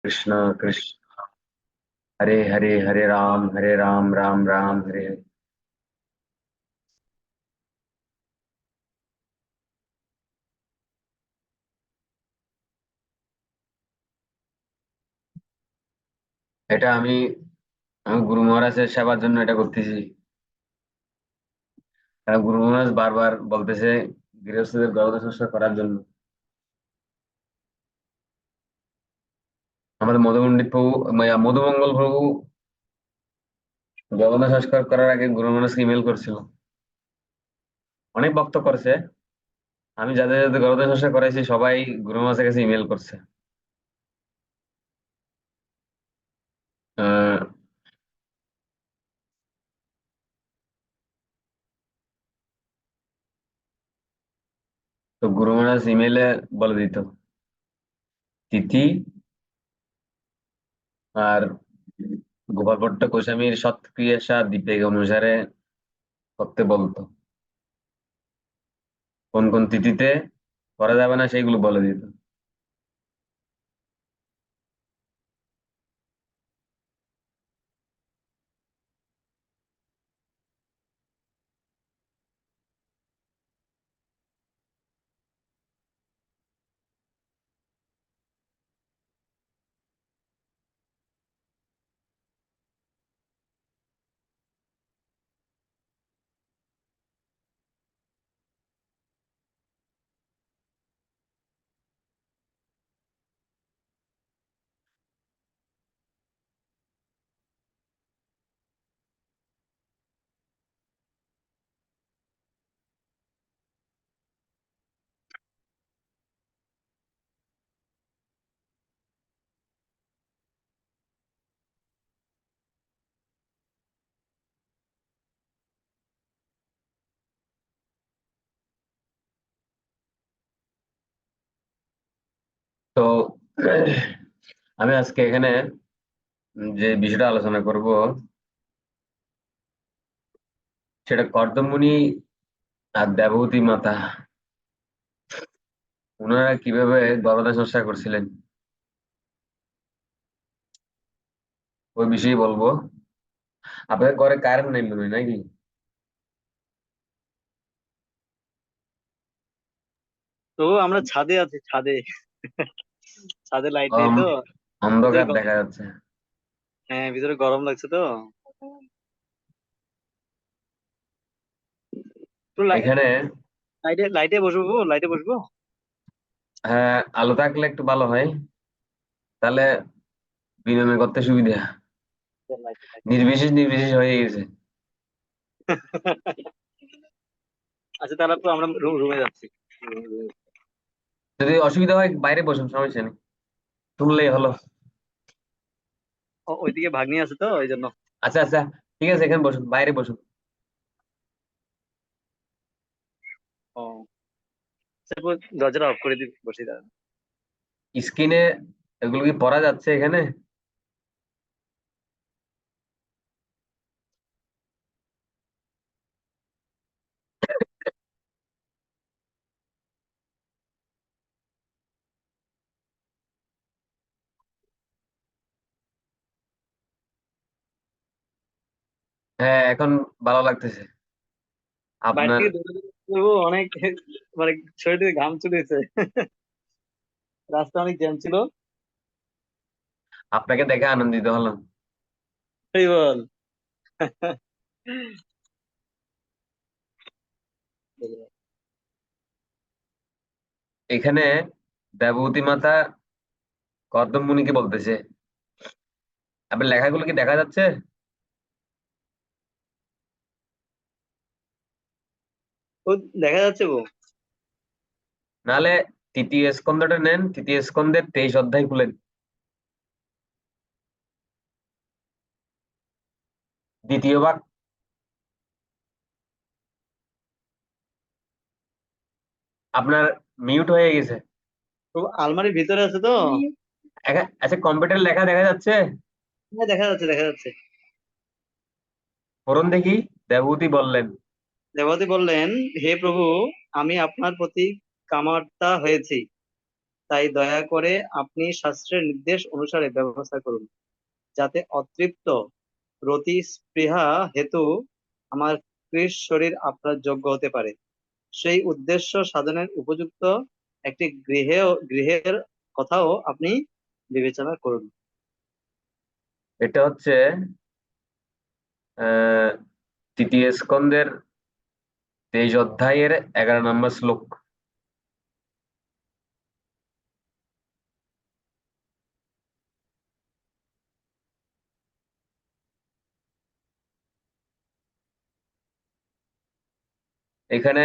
কৃষ্ণ কৃষ্ণ, হরে হরে, হরে রাম রাম রাম হরে হরে। এটা আমি আমি গুরু মহারাজের সেবার জন্য এটা করতেছি। কারণ গুরু মহারাজ বারবার বলতেছে গৃহস্থদের গবাদি সংস্কার করার জন্য। আমাদের মধুপণ্ডিত প্রভু, মধুমঙ্গল প্রভু গবাদি সংস্কার করার আগে গুরু মহারাজকে ইমেল করছিল। অনেক ভক্ত করেছে। আমি যাদের যাদের গবাদি সংস্কার করাইছি সবাই গুরু মহারাজের কাছে ইমেল করছে। আহ তো গুরু মহারাজ ইমেলে বলে দিত তিথি আর গোপাল ভট্ট গোস্বামীর সৎক্রিয়াসা দীপিকা অনুসারে করতে বলতো। কোন কোন তিথিতে করা যাবে না সেইগুলো বলে দিত। তো আমি আজকে এখানে যে বিষয়টা আলোচনা করব সেটা কর্দমুনি আর দেবহূতি মাতা, ওনারা কিভাবে গবেষণা চর্চা করছিলেন ওই বিষয়ে বলবো। আপনাদের ঘরে কারেন্ট নেই মনে হয় নাকি? তো আমরা ছাদে আছি, ছাদে। ছাদে লাইট নেই আম, তো। ভিতরে অন্ধকার দেখা যাচ্ছে। হ্যাঁ, ভিতরে গরম লাগছে তো। তো এখানে লাইটে লাইটে বসবো, লাইটে বসবো। হ্যাঁ, আলো থাকলে একটু ভালো হয়, তাহলে বিনিময় করতে সুবিধা। নির্বিশেষ নির্বিশেষ হয়ে গেছে। আচ্ছা, তাহলে তো আমরা রুমে যাচ্ছি। যদি অসুবিধা হয় বাইরে বসুন, সমস্যা নেই, শুনলেই হলো। ওইদিকে ভাগ্নি আছে তো এই জন্য। আচ্ছা আচ্ছা, ঠিক আছে, এখানে বসুন, বাইরে বসুন। ও, তারপর দরজাটা অফ করে দিই, বসে দাঁড়ান। স্ক্রিনে এগুলো কি পড়া যাচ্ছে এখানে? হ্যাঁ, এখন ভালো লাগতেছে বাইরে আপনার। থেকে দৌড়ে দৌড়ে অনেক, মানে শরীর থেকে ঘাম চলেছে। রাস্তা অনেক জ্যাম ছিল। আপনাকে দেখে আনন্দিত হলাম। এই বল। এখানে দেবভূতি মাতা কর্দম মুনিকে বলতেছে। আপনার লেখাগুলো কি দেখা যাচ্ছে? ও, দেখা যাচ্ছে গো। নাহলে তৃতীয় স্কন্ধটা নেন, তৃতীয় স্কন্ধের 23 অধ্যায় খুলেন, দ্বিতীয় ভাগ। আপনার মিউট হয়ে গেছে। তো আলমারির ভিতরে আছে তো। আচ্ছা, কম্পিউটার লেখা দেখা যাচ্ছে? হ্যাঁ, দেখা যাচ্ছে, দেখা যাচ্ছে। পড়ুন দেখি। দেবভূতি বললেন, দেবতী বললেন, হে প্রভু, আমি আপনার প্রতি কামার্তা হয়েছি। তাই দয়া করে আপনি শাস্ত্রের নির্দেশ অনুসারে ব্যবস্থা করুন, যাতে অতৃপ্ত রতি স্পৃহা হেতু আমার কৃশ শরীর আপনার যোগ্য হতে পারে। সেই উদ্দেশ্য সাধনের উপযুক্ত একটি গৃহের কথাও আপনি বিবেচনা করুন। এটা হচ্ছে আহ 3য় স্কন্ধের 23 অধ্যায়ের 11 নম্বর শ্লোক। এখানে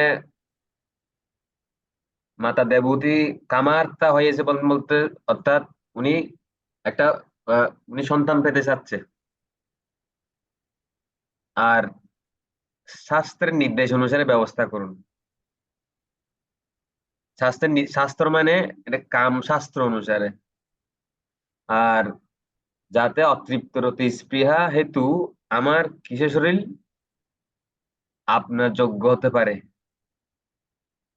মাতা দেবভূতি কামার্তা হয়েছে বলতে বলতে, অর্থাৎ উনি একটা উনি সন্তান পেতে চাচ্ছে। আর শাস্ত্রের নির্দেশ অনুসারে ব্যবস্থা করুন। শাস্ত্র মানে এটা কাম শাস্ত্র অনুসারে। আর যাতে অতৃপ্ত রতি স্পৃহা হেতু আমার কিসের শরীর আপনার যোগ্য হতে পারে।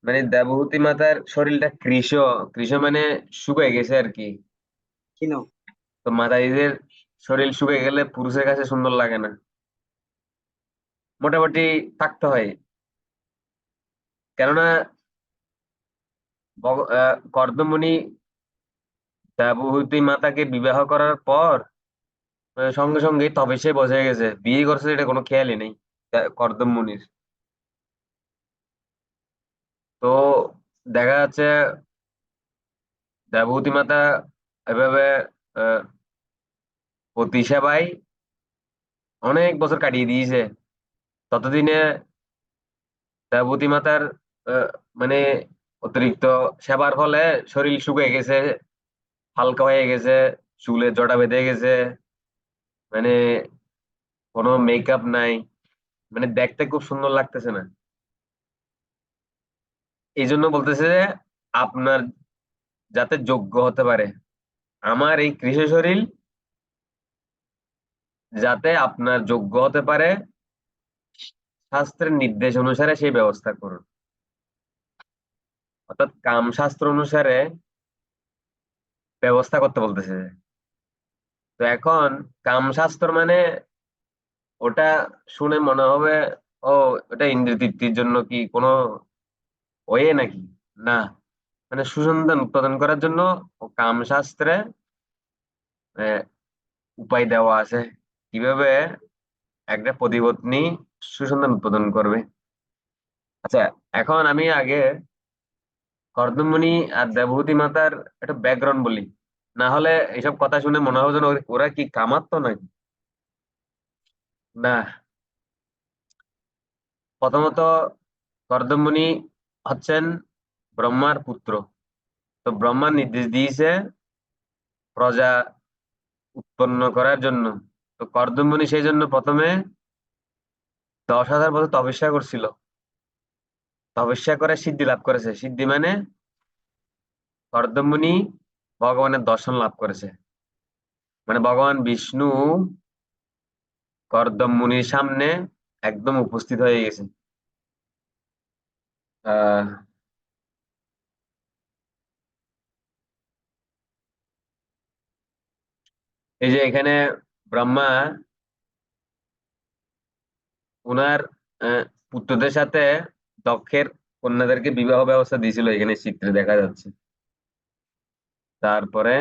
মানে দেবহূতি মাতার শরীরটা কৃশ, কৃশ মানে শুকিয়ে গেছে আর কি। কিন তো মাতাজিদের শরীর শুকিয়ে গেলে পুরুষের কাছে সুন্দর লাগে না, মোটামুটি থাকতে হয়। কেননা কর্দমণি দেবহূতি মাতাকে বিবাহ করার পর সঙ্গে সঙ্গে তপস্যায় বসে গেছে, বিয়ে করছে, এটা কোনো খেয়ালই নেই কর্দম মুনির। তো দেখা যাচ্ছে দেবহূতি মাতা এভাবে আহ পতি সেবায় অনেক বছর কাটিয়ে দিয়েছে। ততদিনে দেবহূতি মাতার আহ, মানে অতিরিক্ত সেবার ফলে শরীর শুকিয়ে গেছে, হালকা হয়ে গেছে, চুলে জটা বেঁধে গেছে, মানে কোনো মেকআপ নাই, মানে দেখতে খুব সুন্দর লাগতেছে না। এই জন্য বলতেছে যে আপনার যাতে যোগ্য হতে পারে, আমার এই কৃষি শরীর যাতে আপনার যোগ্য হতে পারে, শাস্ত্রের নির্দেশ অনুসারে সেই ব্যবস্থা করুন। অর্থাৎ কাম শাস্ত্র অনুসারে ব্যবস্থা করতে বলতেছে। তো এখন কাম শাস্ত্র মানে ওটা শুনে মনে হবে ও ওটা ইন্দ্রিয় তৃপ্তির জন্য কি কোনো ওয়ে নাকি? না, মানে সুসন্তান উৎপাদন করার জন্য ও কাম শাস্ত্রে আহ, উপায় দেওয়া আছে কিভাবে একটা পতিপত্নী সুসন্তান উৎপাদন করবে। আচ্ছা, এখন আমি আগে কর্দমণি আর দেবহূতি মাতার একটা ব্যাকগ্রাউন্ড বলি, না হলে এইসব কথা শুনে মনে হবে যেন ওরা কি কামাতো নাকি। না, প্রথমত কর্দমণি হচ্ছেন ব্রহ্মার পুত্র। তো ব্রহ্মার নির্দেশ দিয়েছে প্রজা উৎপন্ন করার জন্য। তো কর্দমণি সেই জন্য প্রথমে 10,000 বছর তপস্যা করছিল। তপস্যা করে সিদ্ধি লাভ করেছে। সিদ্ধি মানে কর্দমণি ভগবানের দর্শন লাভ করেছে। মানে ভগবান বিষ্ণু কর্দমমুনির সামনে একদম উপস্থিত হয়ে গেছে। আহ এই যে এখানে ব্রহ্মা উনার আহ, পুত্রদের সাথে দক্ষের কন্যাদেরকে বিবাহ ব্যবস্থা দিয়েছিল, এখানে চিত্রে দেখা যাচ্ছে। তারপরে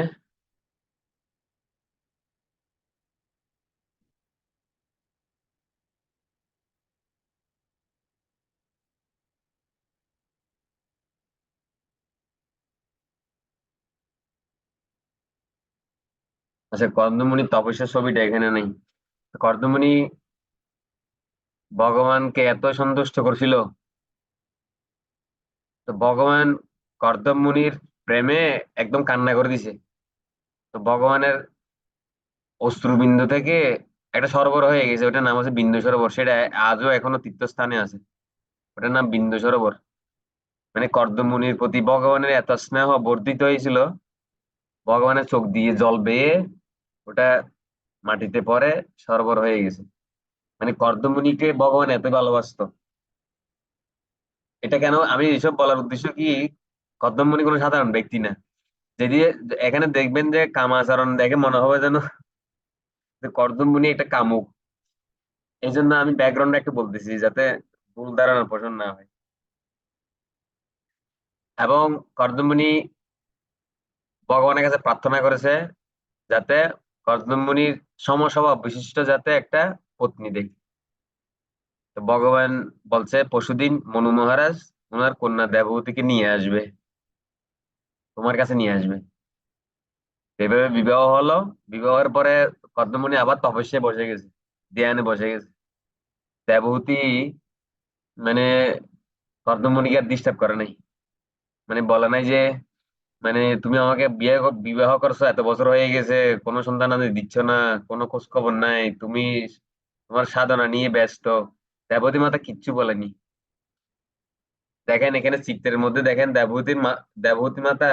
আচ্ছা, কর্দমুনির তপস্যার ছবিটা এখানে নেই। কর্দমুনি ভগবানকে এত সন্তুষ্ট করছিল, তো ভগবান কর্দমমুনির প্রেমে একদম কান্না করে দিছে। তো ভগবানের অশ্রুবিন্দু থেকে একটা সরোবর হয়ে গেছে, ওটার নাম হচ্ছে বিন্দু সরোবর। সেটা আজও এখনো তীর্থস্থানে আছে, ওটার নাম বিন্দু সরোবর। মানে কর্দমমুনির প্রতি ভগবানের এত স্নেহ বর্ধিত হয়েছিল, ভগবানের চোখ দিয়ে জল বেয়ে ওটা মাটিতে পড়ে সরোবর হয়ে গেছে। মানে কর্দমমুনিকে ভগবান এত ভালোবাসতো। এটা কেন আমি এইসব বলার উদ্দেশ্য কি, কর্দমমুনি কোনো সাধারণ ব্যক্তি না। যদি এখানে দেখবেন যে কামাচরণ দেখে মনে হবে যেন যে কর্দমবুনি একটা কামুক। এই জন্য আমি ব্যাকগ্রাউন্ডে একটু বলতেছি যাতে ভুল ধারণা পোষণ না হয়। এবং কর্দমবুনি ভগবানের কাছে প্রার্থনা করেছে যাতে কর্দমমুনির সমস্বভাব বিশিষ্ট যাতে একটা পত্নী দেয়। তো ভগবান বলছে পরশুদিন মনু মহারাজ ওনার কন্যা দেবহূতিকে নিয়ে আসবে, তোমার কাছে নিয়ে আসবে। এভাবে বিবাহ হলো। বিবাহের পরে কর্দমমুনি আবার তপস্যায় বসে গেছে, ধ্যানে বসে গেছে। দেবহূতি মানে কর্দমমুনিকে আর ডিস্টার্ব করে নাই, মানে বলে নাই যে মানে তুমি আমাকে বিবাহ করছো, এত বছর হয়ে গেছে, কোনো সন্তান আমি দিচ্ছ না, কোনো খোঁজ খবর নাই, তুমি তোমার সাধনা নিয়ে ব্যস্ত। দেবতী মাতা কিচ্ছু বলেনি। দেখেন এখানে চিত্রের মধ্যে দেখেন দেবহূতি মাতা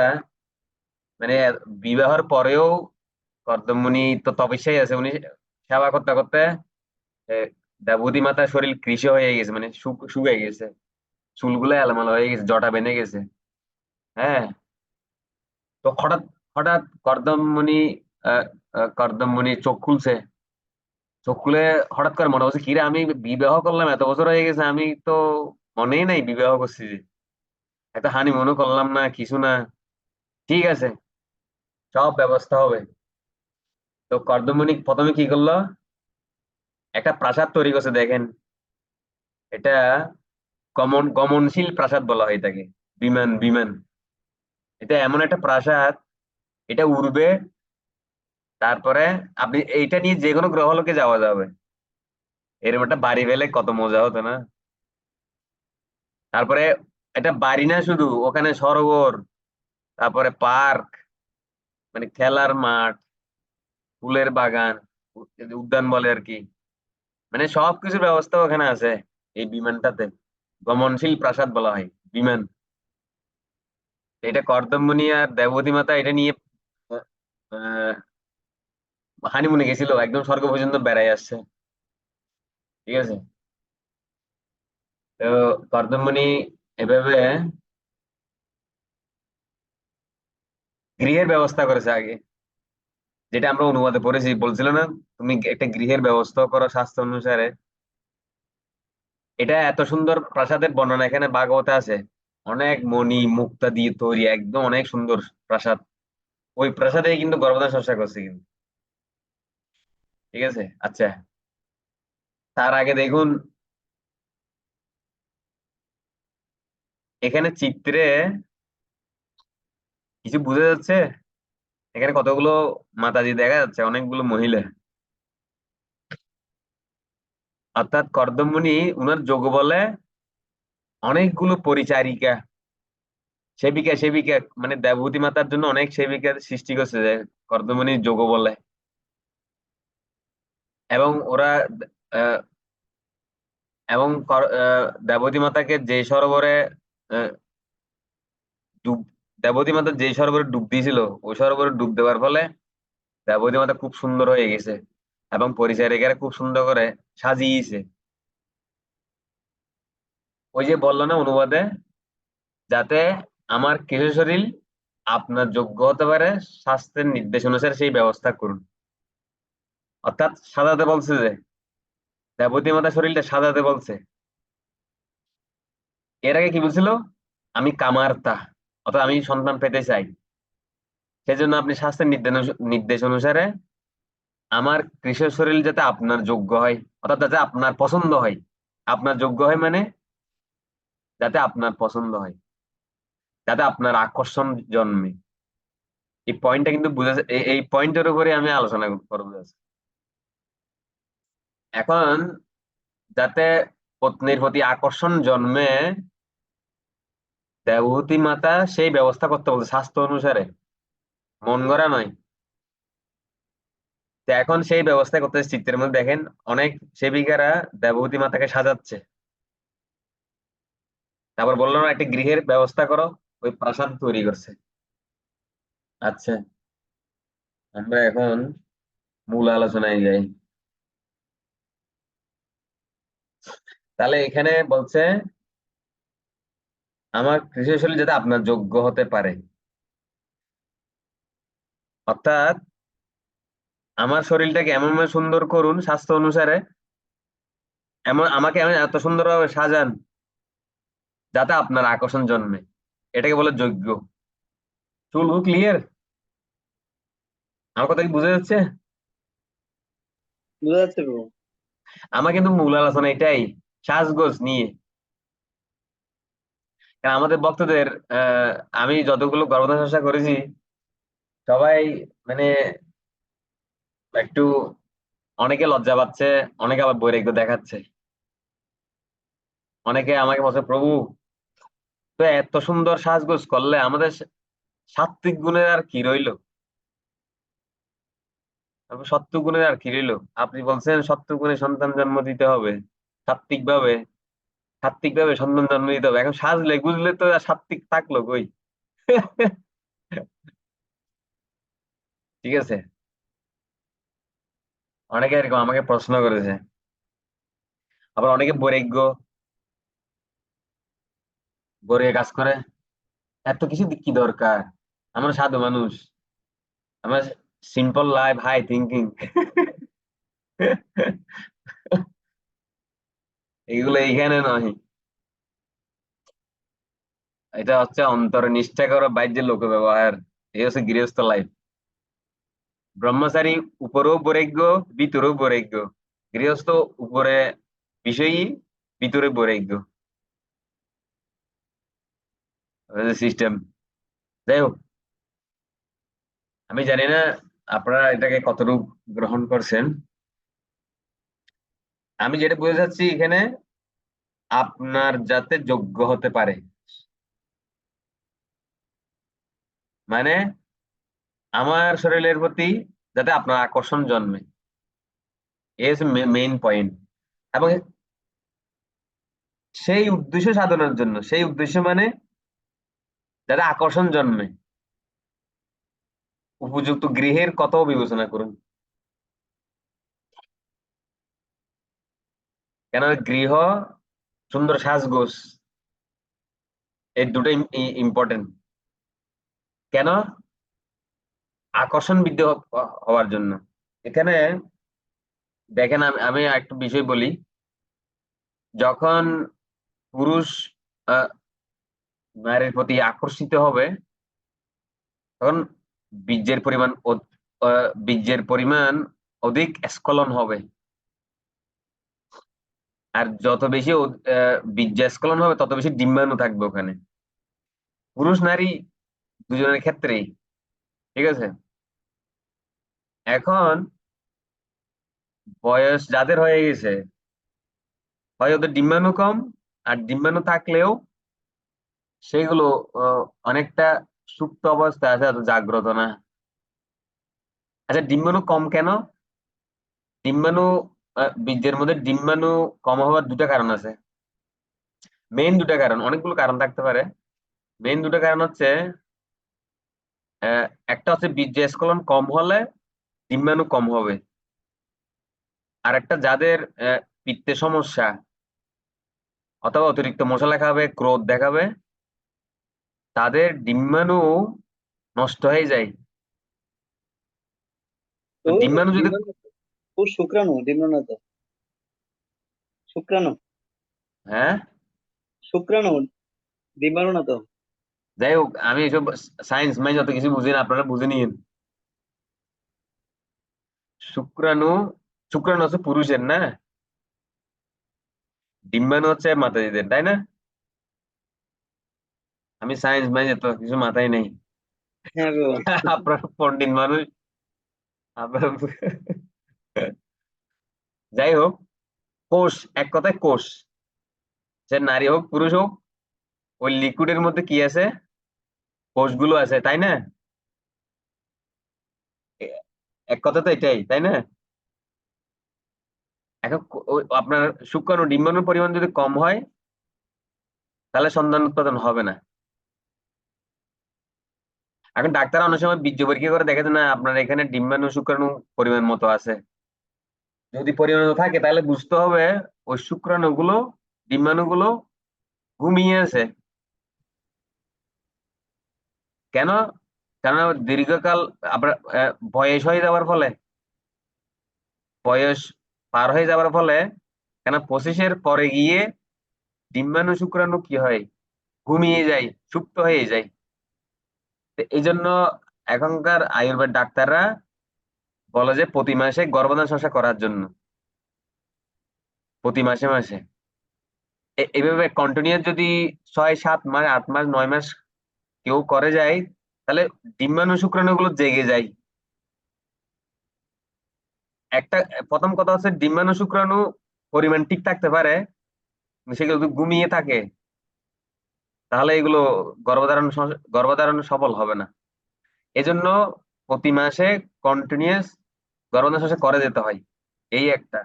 মানে বিবাহের পরেও কর্দমমুনি তো তপস্যায় আছে, উনি সেবা করতে করতে এ, দেবহূতি মাতার শরীর কৃশ হয়ে গেছে, মানে শুকিয়ে গেছে, চুলগুলো এলোমেলো হয়ে গেছে, জটা বেঁধে গেছে। হ্যাঁ। তো হঠাৎ হঠাৎ কর্দমমুনি চোখ খুলছে। চোখ খুলে হঠাৎ করে মনে হচ্ছে কিরে আমি বিবাহ করলাম, এত বছর হয়ে গেছে, আমি তো মনেই নাই বিবাহ করছি, যে একটা হানি মনে করলাম না কিছু না। ঠিক আছে, সব ব্যবস্থা হবে। তো কর্দমণি প্রথমে কি করলো, একটা প্রাসাদ তৈরি করছে দেখেন। এটা গমনশীল প্রাসাদ বলা হয় এটাকে, বিমান বিমান। এটা এমন একটা প্রাসাদ, এটা উড়বে। তারপরে আপনি এইটা নিয়ে যে কোনো গ্রহলোকে যাওয়া যাবে। এরকম একটা বাড়ি পেলে কত মজা হতো না। তারপরে এটা বাড়ি না শুধু, ওখানে সরোবর, তারপরে পার্ক, মানে খেলার মাঠ, ফুলের বাগান, উদ্যান বলে আর কি, মানে সবকিছুর ব্যবস্থা ওখানে আছে এই বিমানটাতে। গমনশীল প্রাসাদ বলা হয় বিমান। এটা কর্দমমুনি আর দেবতী মাতা এটা নিয়ে হানিমুনে গেছিল, একদম স্বর্গ পর্যন্ত বেড়াই আসছে। ঠিক আছে। তো কর্দমমুনি এভাবে গৃহের ব্যবস্থা করেছে আগে, যেটা আমরা অনুবাদে পড়েছি, বলছিল না তুমি একটা গৃহের ব্যবস্থা করো শাস্ত্র অনুসারে। এটা এত সুন্দর প্রাসাদের বর্ণনা এখানে ভাগবতে আছে, অনেক মণি মুক্তা দিয়ে তৈরি, একদম অনেক সুন্দর প্রাসাদ। ওই প্রাসাদে কিন্তু গর্ভধারণ চর্চা করছে কিন্তু। ঠিক আছে। আচ্ছা, তার আগে দেখুন এখানে চিত্রে কিছু বোঝা যাচ্ছে। এখানে কতগুলো মাতাজি দেখা যাচ্ছে, অনেকগুলো মহিলা। অর্থাৎ কর্দমমুনি উনার যোগ্য বলে অনেকগুলো পরিচারিকা, সেবিকা সেবিকা, মানে দেবহূতি মাতার জন্য অনেক সেবিকা সৃষ্টি করছে যে কর্দমমুনি যোগ্য বলে। এবং ওরা আহ, দেবতী মাতাকে যে সরোবরে আহ, ডুব দেবতী মাতা যে সরোবরে ডুব দিয়েছিল, ওই সরোবরে ডুব দেওয়ার ফলে দেবতী মাতা খুব সুন্দর হয়ে গেছে, এবং পরিচারিকারা খুব সুন্দর করে সাজিয়েছে। ওই যে বললো না অনুবাদে, যাতে আমার কিছু শরীর আপনার যোগ্য হতে পারে, শাস্ত্রের নির্দেশ অনুসারে সেই ব্যবস্থা করুন। অর্থাৎ সাজাতে বলছে যে দেবতী মাতা শরীরটা সাজাতে বলছে। এর আগে কি বলছিল, আমি কামার্তা, অর্থাৎ আমি সন্তান পেতে চাই। সেজন্য আপনি শাস্ত্রের নির্দেশ নির্দেশ অনুসারে আমার কৃষক শরীর যাতে আপনার যোগ্য হয়, অর্থাৎ যাতে আপনার পছন্দ হয়। আপনার যোগ্য হয় মানে যাতে আপনার পছন্দ হয়, যাতে আপনার আকর্ষণ জন্মে। এই পয়েন্টটা কিন্তু বুঝা এই পয়েন্টের উপরে আমি আলোচনা করবো আজকে। এখন যাতে পত্নীর প্রতি আকর্ষণ জন্মে, দেবহূতি মাতা সেই ব্যবস্থা করতে বলছে স্বাস্থ্য অনুসারে, মন গড়া নয়। তো এখন সেই ব্যবস্থা করতে চিত্রের মধ্যে দেখেন অনেক সেবিকারা দেবহূতি মাতাকে সাজাচ্ছে। তারপর বললো না একটা গৃহের ব্যবস্থা করো, ওই প্রাসাদ তৈরি করছে। আচ্ছা, আমরা এখন মূল আলোচনায় যাই। তাহলে এখানে বলছে আমার কৃষি শৈলী যাতে আপনার যোগ্য হতে পারে। অর্থাৎ আমার শরীরটাকে এমন ভাবে সুন্দর করুন স্বাস্থ্য অনুসারে, এমন আমাকে এমন এত সুন্দরভাবে সাজান যাতে আপনার আকর্ষণ জন্মে। এটাকে বলে যোগ্য। চুল ক্লিয়ার? আমার কথা কি বুঝা যাচ্ছে? বোঝা যাচ্ছে ব্রো। আমার কিন্তু মূল আলোচনা এটাই, সাজগোজ নিয়ে। কারণ আমাদের ভক্তদের আহ আমি যতগুলো গর্ভধারণ চেষ্টা করেছি, সবাই মানে একটু, অনেকে লজ্জা পাচ্ছে, অনেকে আবার বৈরাগ্য দেখাচ্ছে। অনেকে আমাকে বলছে, প্রভু তো এত সুন্দর সাজগোজ করলে আমাদের সাত্বিক গুণের আর কি রইলো, তারপর সত্য গুণের আর কি রইলো? আপনি বলছেন সত্য গুণে সন্তান জন্ম দিতে হবে, সাত্বিক ভাবে, সাত্বিক ভাবে সন্তান জন্ম দিতে হবে, এখন সাজলে বুঝলে তো আর সাত্বিক থাকলো কই? ঠিক আছে। অনেকে এরকম আমাকে প্রশ্ন করেছে। আবার অনেকে বৈরাগ্য, গড়িয়ে কাজ করে, এত কিছু কি দরকার, আমরা সাধু মানুষ, আমার সিম্পল লাইফ, হাই থিঙ্কিং। এগুলো এইখানে নয়। এটা হচ্ছে অন্তরে নিষ্ঠা করা বাহ্যের লোক ব্যবহার। এই হচ্ছে গৃহস্থ লাইফ। ব্রহ্মচারী উপরেও বৈরাগ্য, ভিতরেও বৈরাগ্য। গৃহস্থ উপরে বিষয়ী, ভিতরে বৈরাগ্য, সিস্টেম। যাই হোক, আমি জানি না আপনারা এটাকে কতটুকু গ্রহণ করছেন। আমি যেটা বুঝতে চাচ্ছি এখানে, আপনার যাতে যোগ্য হতে পারে, মানে আমার শরীরের প্রতি যাতে আপনার আকর্ষণ জন্মে, এই হচ্ছে মেইন পয়েন্ট। এবং সেই উদ্দেশ্য সাধনের জন্য, সেই উদ্দেশ্য মানে যাতে আকর্ষণ জন্মে, উপযুক্ত গৃহের কথাও বিবেচনা করুন। কেন গৃহ, সুন্দর সাজগোজ, এই দুটোই ইম্পর্টেন্ট। কেন? আকর্ষণ বৃদ্ধি হওয়ার জন্য। এখানে দেখেন, আমি আমি একটু বিষয় বলি। যখন পুরুষ আহ, নারীর প্রতি আকর্ষিত হবে, তখন বীর্যের পরিমাণ বীর্যের পরিমাণ অধিক স্খলন হবে। আর যত বেশি বীর্য স্খলন হবে, তত বেশি ডিম্বাণু থাকবে ওখানে, পুরুষ নারী দুজনের ক্ষেত্রেই। ঠিক আছে। এখন বয়স যাদের হয়ে গেছে, হয় ওদের ডিম্বাণু কম, আর ডিম্বাণু থাকলেও সেগুলো আহ, অনেকটা সুপ্ত অবস্থায় আছে, এত জাগ্রত না। আচ্ছা, ডিম্বাণু কম কেন? ডিম্বাণু বীর্যের মধ্যে ডিম্বাণু কম হওয়ার দুটা কারণ আছে। মেইন দুটা কারণ, অনেকগুলো কারণ থাকতে পারে। মেইন দুটা কারণ হচ্ছে, আহ, একটা হচ্ছে বীর্য স্খলন কম হলে ডিম্বাণু কম হবে। আর একটা, যাদের পিত্তের সমস্যা অথবা অতিরিক্ত মশলা খাবে, ক্রোধ দেখাবে, তাদের ডিম্বাণু নষ্ট হয়ে যায়। তো তো ডিম্বাণু যদি, ডিম্বাণু, ও শুক্রাণু, ডিম্বাণু না তো, শুক্রাণু, হ্যাঁ, শুক্রাণু, ডিম্বাণু না তো। যাই হোক, আমি এসব সায়েন্স মাইন্স যত কিছু বুঝি না, আপনারা বুঝে নিন। শুক্রাণু, শুক্রাণু হচ্ছে পুরুষের না, ডিম্বাণু হচ্ছে মাতাজিদের, তাই না? আমি সায়েন্স মাইন্স এত কিছু মাথায় নেই। হ্যাঁ গো। আপনার পন্ডিত মানুষ, আপনার। যাই হোক, কোষ, এক কথায় কোষ, সে নারী হোক পুরুষ হোক, ওই লিকুইডের মধ্যে কি আছে? কোষগুলো আছে, তাই না? এ- এক কথা তো এটাই, তাই না? এখন আপনার শুক্রাণু ডিম্বাণুর পরিমাণ যদি কম হয়, তাহলে সন্তান উৎপাদন হবে না। এখন ডাক্তার অনেক সময় বীর্য পরীক্ষা করে দেখে যে না, আপনার এখানে ডিম্বাণু শুক্রাণু পরিমাণ মতো আছে। যদি পরিমাণ মতো থাকে, তাহলে বুঝতে হবে ওই শুক্রাণু গুলো, ডিম্বাণু গুলো ঘুমিয়ে আছে। কেন? কেননা দীর্ঘকাল আপনার বয়স হয়ে যাওয়ার ফলে, বয়স পার হয়ে যাওয়ার ফলে, কেন 25-এর পরে গিয়ে ডিম্বাণু শুক্রাণু কি হয়, ঘুমিয়ে যায়, সুপ্ত হয়ে যায়। তো এই জন্য এখনকার আয়ুর্বেদ ডাক্তাররা বলে যে প্রতি মাসে গর্ভধারণ শসা করার জন্য, প্রতি মাসে মাসে এইভাবে কন্টিনিউয়াস যদি 6-7 মাস, 8 মাস, 9 মাস কেউ করে যায়, তাহলে ডিম্বাণু শুক্রাণু গুলো জেগে যায়। একটা প্রথম কথা হচ্ছে ডিম্বাণু শুক্রাণু পরিমাণ ঠিক থাকতে পারে, কিন্তু সেগুলো যদি ঘুমিয়ে থাকে তাহলে এগুলো গর্ভধারণ সফল হবে না। এজন্য প্রতি মাসে কন্টিনিউয়াস গর্ভধারণ শসা করে যেতে হয়, এই একটা।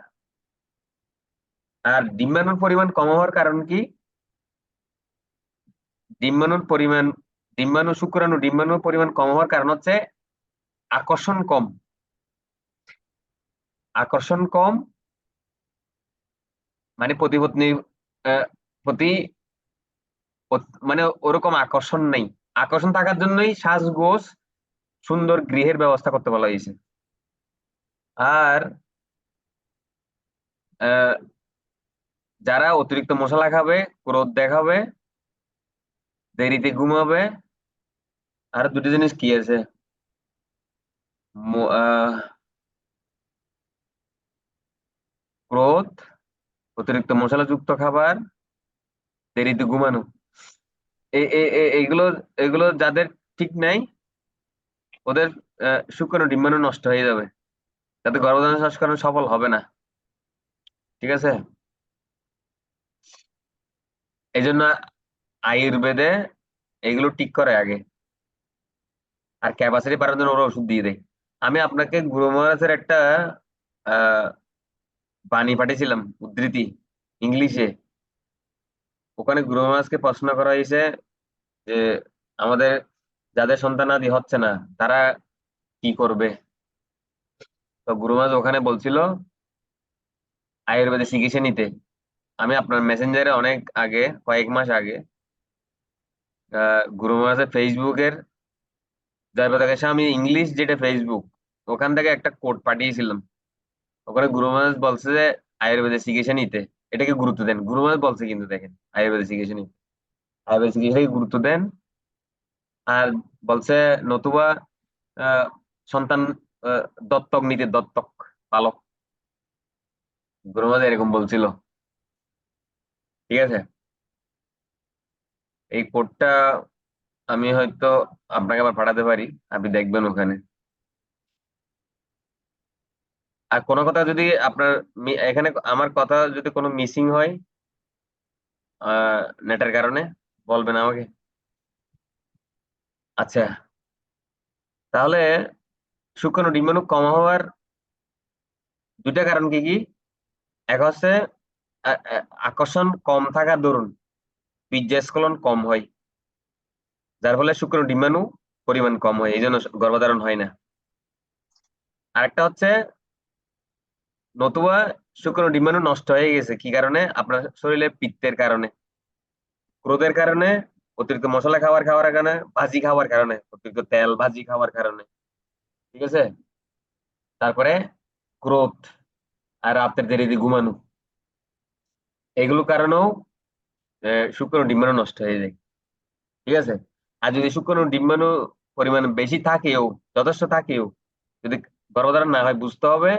আর ডিম্বাণুর পরিমাণ কম হওয়ার কারণ কি? ডিম্বাণুর পরিমাণ ডিম্বাণুর পরিমাণ কম হওয়ার কারণ হচ্ছে আকর্ষণ কম। আকর্ষণ কম মানে প্রতিপত্নী আহ, প্রতি মানে ওরকম আকর্ষণ নেই। আকর্ষণ থাকার জন্যই সাজগোজ সুন্দর গৃহের ব্যবস্থা করতে বলা হয়েছে। আর আহ, যারা অতিরিক্ত মশলা খাবে, ক্রোধ দেখাবে, দেরিতে ঘুমাবে, আর দুটি জিনিস কি আছে, ম- আহ, ক্রোধ, অতিরিক্ত মশলাযুক্ত খাবার, দেরিতে ঘুমানো, এইগুলো এগুলো যাদের ঠিক নাই, ওদের শুক্রাণু ডিম্বাণু নষ্ট হয়ে যাবে, তাতে গর্ভধারণ সংস্করণ সফল হবে না। ঠিক আছে? এই জন্য আয়ুর্বেদে এগুলো ঠিক করে আগে, আর ক্যাপাসিটি বাড়ানোর জন্য ওরা ওষুধ দিয়ে দেয়। আমি আপনাকে গুরু মহারাজের একটা আহ বাণী পাঠিয়েছিলাম, উদ্ধৃতি, ইংলিশে। ওখানে গুরু মহারাজকে প্রশ্ন করা হয়েছে যে আমাদের যাদের সন্তানাদি হচ্ছে না তারা কি করবে। তো গুরু মহারাজ ওখানে বলছিল আয়ুর্বেদের চিকিৎসা নিতে। আমি আপনার মেসেঞ্জারে অনেক আগে, কয়েক মাস আগে, গুরু মহারাজের ফেসবুকের জয় পতাকা আমি ইংলিশ যেটা ফেসবুক, ওখান থেকে একটা কোড পাঠিয়েছিলাম। ওখানে গুরু মহারাজ বলছে যে আয়ুর্বেদের চিকিৎসা নিতে এটাকে গুরুত্ব দেন। গুরু মহারাজ বলছে কিন্তু দেখেন, আয়ুর্বেদের চিকিৎসা নিতে, আয়ুর্বেদ চিকিৎসাকে গুরুত্ব দেন। আর বলছে নতুবা আহ, সন্তান আহ, দত্তক নিতে, দত্তক পালক। গুরু মহারাজ এরকম বলছিল। ঠিক আছে? এই কোডটা আমি হয়তো আপনাকে আবার পাঠাতে পারি, আপনি দেখবেন ওখানে। আর কোনো কথা যদি আপনার এখানে আমার কথা যদি কোনো মিসিং হয় নেটের কারণে, বলবেন আমাকে। আচ্ছা, তাহলে শুক্রাণু ডিম্বাণু কম হওয়ার দুইটা কারণ কি কি? এক হচ্ছে আকর্ষণ কম থাকার দরুন বীর্যস্খলন কম হয়, যার ফলে শুক্রাণু ডিম্বাণু পরিমাণ কম হয়, এই জন্য গর্ভধারণ হয় না। আরেকটা হচ্ছে নতুবা শুক্রাণু ডিম্বাণু নষ্ট হয়ে গেছে কি কারণে? আপনার শরীরে পিত্তের কারণে, ক্রোধের কারণে, অতিরিক্ত মশলা খাওয়ার কারণে, ভাজি খাওয়ার কারণে, অতিরিক্ত তেল ভাজি খাওয়ার কারণে। ঠিক আছে? তারপরে ক্রোধ, আর রাতের দেরিতে ঘুমানো, এগুলো কারণেও শুক্রাণু ডিম্বাণু নষ্ট হয়ে যায়। ঠিক আছে? আর যদি শুক্রাণু ডিম্বাণু পরিমাণ বেশি থাকেও, যথেষ্ট থাকেও, যদি গর্ভধারণ না হয়, বুঝতে হবে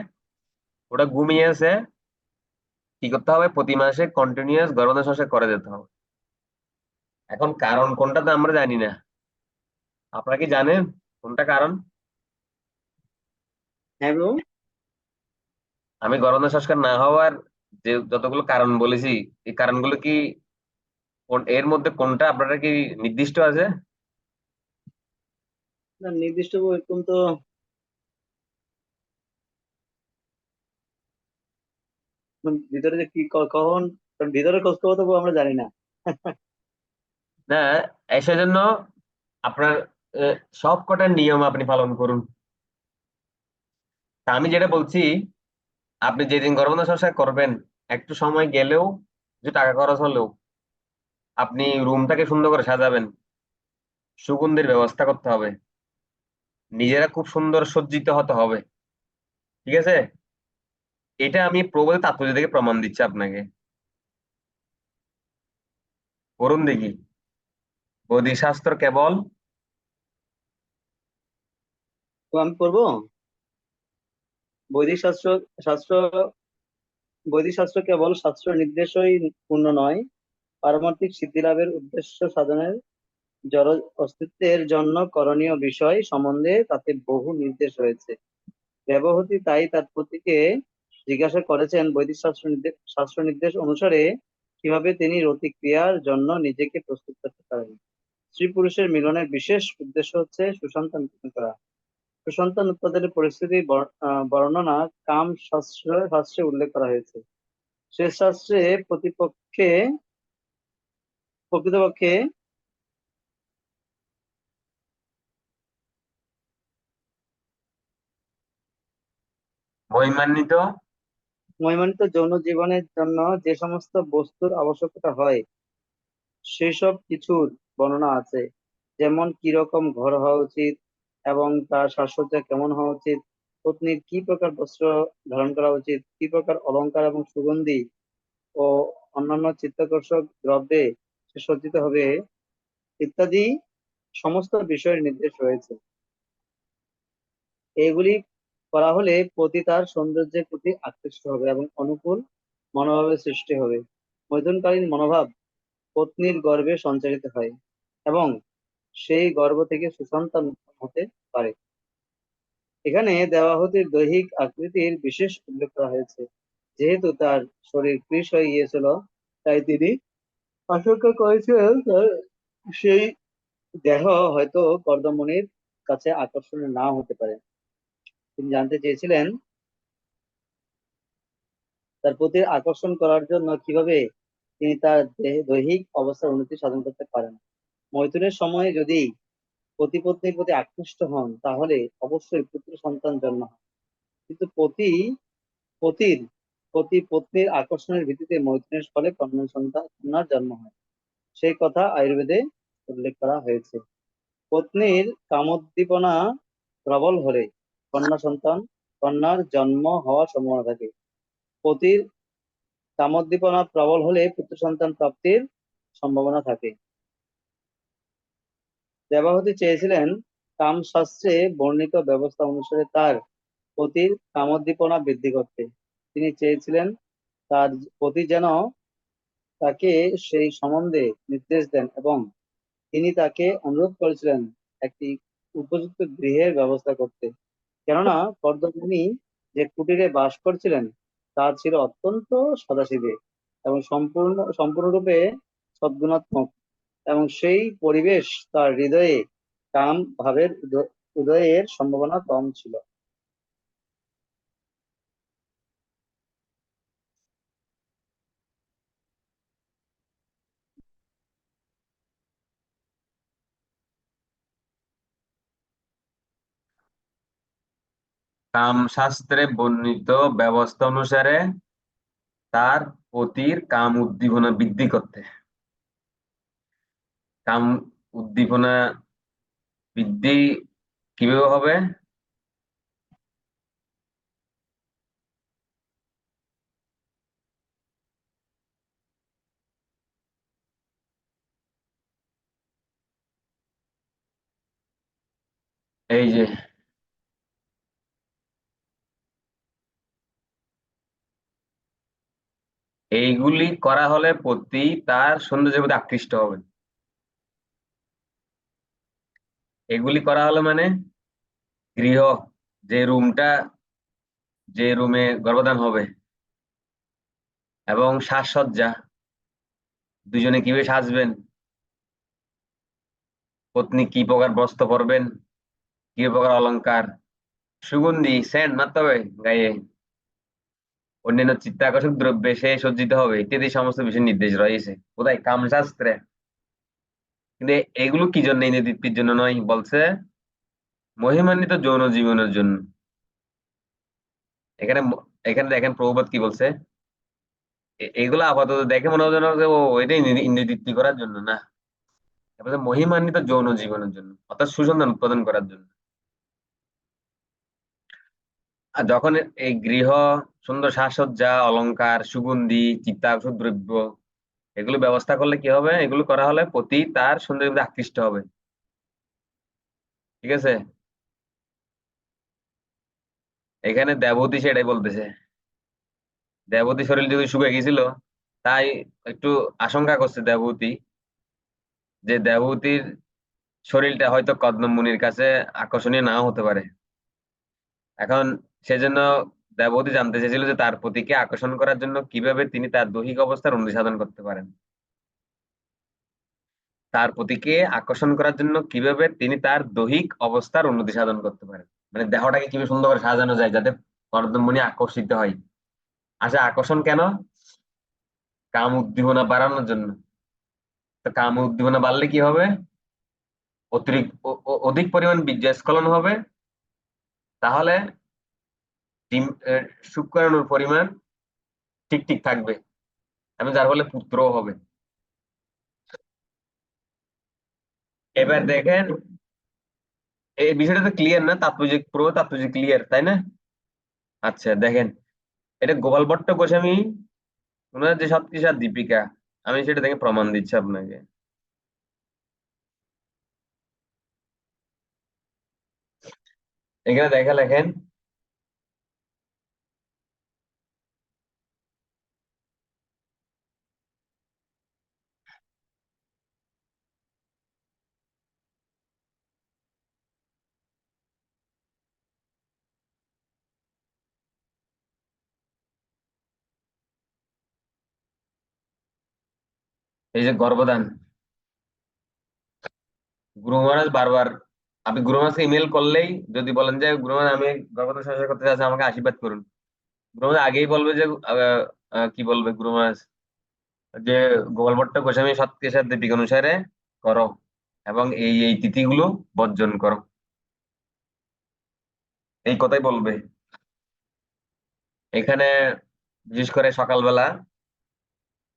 ওটা ঘুমিয়ে আছে। কি করতে হবে? প্রতি মাসে কন্টিনিউয়াস গর্ভধারণ সংস্কার করে যেতে হবে। এখন কারণ কোনটা তো আমরা জানি না। আপনারা কি জানেন কোনটা কারণ? হ্যাঁ ব্রো। আমি গর্ভধারণ সংস্কার না হওয়ার যে যতগুলো কারণ বলেছি, এই কারণগুলো কি এর মধ্যে কোনটা আপনারা কি নির্দিষ্ট আছে? না, নির্দিষ্ট এরকম তো ভিতরে যে কি কখন ভিতরে খোঁজ খবর তো বউ আমরা জানি না। না, সেজন্য আপনার সব কটা নিয়ম আপনি পালন করুন। তা আমি যেটা বলছি, আপনি যেদিন গর্ভধারণ সংস্কার করবেন, একটু সময় গেলেও, কিছু টাকা খরচ হলেও, আপনি রুমটাকে সুন্দর করে সাজাবেন, সুগন্ধির ব্যবস্থা করতে হবে। নিজেরা খুব সুন্দর সজ্জিত হতে হবে। ঠিক আছে, এটা আমি প্রবল তাৎপর্য থেকে প্রমাণ দিচ্ছি আপনাকে। করুন দেখি। বোধিশাস্ত্র কেবল। তো আমি পড়বো। বৈদিক শাস্ত্র শাস্ত্র বৈদিক শাস্ত্র কেবল শাস্ত্র নির্দেশই পূর্ণ নয়, পারমার্থিক সিদ্ধি লাভের উদ্দেশ্য সাধনের জড় অস্তিত্বের জন্য করণীয় বিষয় সম্বন্ধে তাতে বহু নির্দেশ রয়েছে। দেবহূতি তাই তার পতিকে জিজ্ঞাসা করেছেন বৈদিক শাস্ত্র নির্দেশ অনুসারে কিভাবে তিনি রতি ক্রিয়ার জন্য নিজেকে প্রস্তুত করতে পারেন। স্ত্রী পুরুষের মিলনের বিশেষ উদ্দেশ্য হচ্ছে সুসন্তান উৎপন্ন করা। সুসন্তান উৎপাদনের পরিস্থিতি বর্ণনা কাম শাস্ত্রে উল্লেখ করা হয়েছে। সে শাস্ত্রে প্রকৃতপক্ষে মহিমান্বিত। মহিমান্বিত যৌন জীবনের জন্য যে সমস্ত বস্তুর আবশ্যকতা হয় সেসব কিছুর বর্ণনা আছে। যেমন কিরকম ঘর হওয়া উচিত এবং তার সাজসজ্জা কেমন হওয়া উচিত, পত্নীর কি প্রকার বস্ত্র ধারণ করা উচিত, কি প্রকার অলংকার এবং সুগন্ধি ও অন্যান্য চিত্তাকর্ষক দ্রব্যে সে সজ্জিত হবে ইত্যাদি সমস্ত বিষয়ের নির্দেশ রয়েছে। এগুলি করা হলে পতি তার সৌন্দর্যের প্রতি আকৃষ্ট হবে এবং অনুকূল মনোভাবের সৃষ্টি হবে। মৈথুনকালীন মনোভাব পত্নীর গর্ভে সঞ্চারিত হয় এবং সেই গর্ভ থেকে সুসন্তান উৎপন্ন হতে পারে। এখানে দেবাহুতির দৈহিক আকৃতির বিশেষ উল্লেখ করা হয়েছে। যেহেতু তার শরীর কৃশ হয়ে গিয়েছিল, তাই তিনি আশঙ্কা করেছিলেন তার সেই দেহ হয়তো কর্দমনির কাছে আকর্ষণীয় না হতে পারে। তিনি জানতে চেয়েছিলেন তার প্রতি আকর্ষণ করার জন্য কিভাবে তিনি তার দৈহিক অবস্থার উন্নতি সাধন করতে পারেন। মৈথুনের সময় যদি পতি পত্নীর প্রতি আকৃষ্ট হন তাহলে অবশ্যই পুত্র সন্তান জন্ম হয়। কিন্তু পতির পতি পত্নীর আকর্ষণের ভিত্তিতে মৈথুনের ফলে কন্যার জন্ম হয়। সেই কথা আয়ুর্বেদে উল্লেখ করা হয়েছে। পত্নীর কামোদ্দীপনা প্রবল হলে কন্যার জন্ম হওয়ার সম্ভাবনা থাকে। পতির কামোদ্দীপনা প্রবল হলে পুত্র সন্তান প্রাপ্তির সম্ভাবনা থাকে। দেবাহুতি চেয়েছিলেন কামশাস্ত্রে বর্ণিত ব্যবস্থা অনুসারে তার পতির কামোদ্দীপনা বৃদ্ধি করতে। তিনি চেয়েছিলেন তার পতি যেন তাকে সেই সম্বন্ধে নির্দেশ দেন এবং তিনি তাকে অনুরোধ করেছিলেন একটি উপযুক্ত গৃহের ব্যবস্থা করতে। কেননা কর্দমুনি যে কুটিরে বাস করছিলেন তা ছিল অত্যন্ত সাদাসিধে এবং সম্পূর্ণরূপে সদ্গুণাত্মক, এবং সেই পরিবেশ তার হৃদয়ে কাম ভাবের উদয়ের সম্ভাবনা কম ছিল। কামশাস্ত্রে বর্ণিত ব্যবস্থা অনুসারে তার পতির কাম উদ্দীপনা বৃদ্ধি করতে। কাম উদ্দীপনা বৃদ্ধি কিভাবে হবে? এই যে, এইগুলি করা হলে পতি তার সৌন্দর্যের প্রতি আকৃষ্ট হবে। এগুলি করা হলে মানে গৃহ, যে রুমটা, যে রুমে গর্ভধান হবে, এবং সাজসজ্জা, দুজনে কিভাবে সাজবেন, পত্নী কি প্রকার বস্ত্র পরবেন, কি প্রকার অলংকার, সুগন্ধি সেন্ট মারতে হবে গায়ে, অন্যান্য চিত্তাকর্ষক দ্রব্যে সে সজ্জিত হবে ইত্যাদি সমস্ত বিষয় নির্দেশ রয়েছে কোথায়? কামশাস্ত্রে। কিন্তু এগুলো কি জন্য? এই নেতৃত্বের জন্য নয়, বলছে মহিমান্বিত যৌন জীবনের জন্য। এখানে এখানে দেখেন প্রভুপাদ কি বলছে। এগুলো আপাতত দেখে মনে হয় যেন যে ও এটাই নেতৃত্ব করার জন্য না, এটা বলছে মহিমান্বিত যৌন জীবনের জন্য, অর্থাৎ সুসন্তান উৎপাদন করার জন্য। আর যখন এই গৃহ, সুন্দর সাজসজ্জা, অলংকার, সুগন্ধি, চিত্তাকর্ষক দ্রব্য, এগুলো ব্যবস্থা করলে কি হবে, এগুলো করা হলে পতি তার সৌন্দর্যের প্রতি আকৃষ্ট হবে। ঠিক আছে, এখানে দেবতী সেটাই বলতেছে। দেবতী শরীর যদি শুকিয়ে গেছিল, তাই একটু আশঙ্কা করছে দেবতী, যে দেবতীর শরীরটা হয়তো কদ্ম মুনির কাছে আকর্ষণীয় নাও হতে পারে। এখন সেজন্য দেবতী জানতে চেয়েছিল যে তার পতিকে আকর্ষণ করার জন্য কিভাবে তিনি তার দৈহিক অবস্থার উন্নতি সাধন করতে পারেন। তার পতিকে আকর্ষণ করার জন্য কিভাবে তিনি তার দৈহিক অবস্থার উন্নতি সাধন করতে পারেন, মানে দেহটাকে কিভাবে সুন্দর করে সাজানো যায় যাতে কর্দমমণি আকর্ষিত হয়। আচ্ছা, আকর্ষণ কেন? কাম উদ্দীপনা বাড়ানোর জন্য। তো কাম উদ্দীপনা বাড়লে কি হবে? অতিরিক্ত অধিক পরিমাণ বীর্যস্খলন হবে। তাহলে ডিম, শুক্রাণুর পরিমাণ ঠিক ঠিক থাকবে, এবং যার ফলে পুত্রও হবে। এবার দেখেন, এই বিষয়টা তো ক্লিয়ার না? তাৎপর্য, পুরো তাৎপর্য ক্লিয়ার, তাই না? আচ্ছা দেখেন, এটা গোপাল ভট্ট গোস্বামী ওনার যে সৎকিসার দীপিকা, আমি সেটা দেখে প্রমাণ দিচ্ছি আপনাকে। এখানে দেখা লেখেন, এই যে গর্ভদান, গুরু মহারাজ বারবার, আপনি গুরু মহারাজকে ইমেল করলেই যদি বলেন যে গুরু মহারাজ আমি গর্ভদান সংস্কার করতে চাচ্ছি, আমাকে আশীর্বাদ করুন, গুরু মহারাজ আগেই বলবে যে কি বলবে গুরু মহারাজ, যে গোপাল ভট্ট গোস্বামী সৎকিসার দীপিকা অনুসারে করো, এবং এই এই তিথিগুলো বর্জন করো, এই কথাই বলবে। এখানে বিশেষ করে সকালবেলা,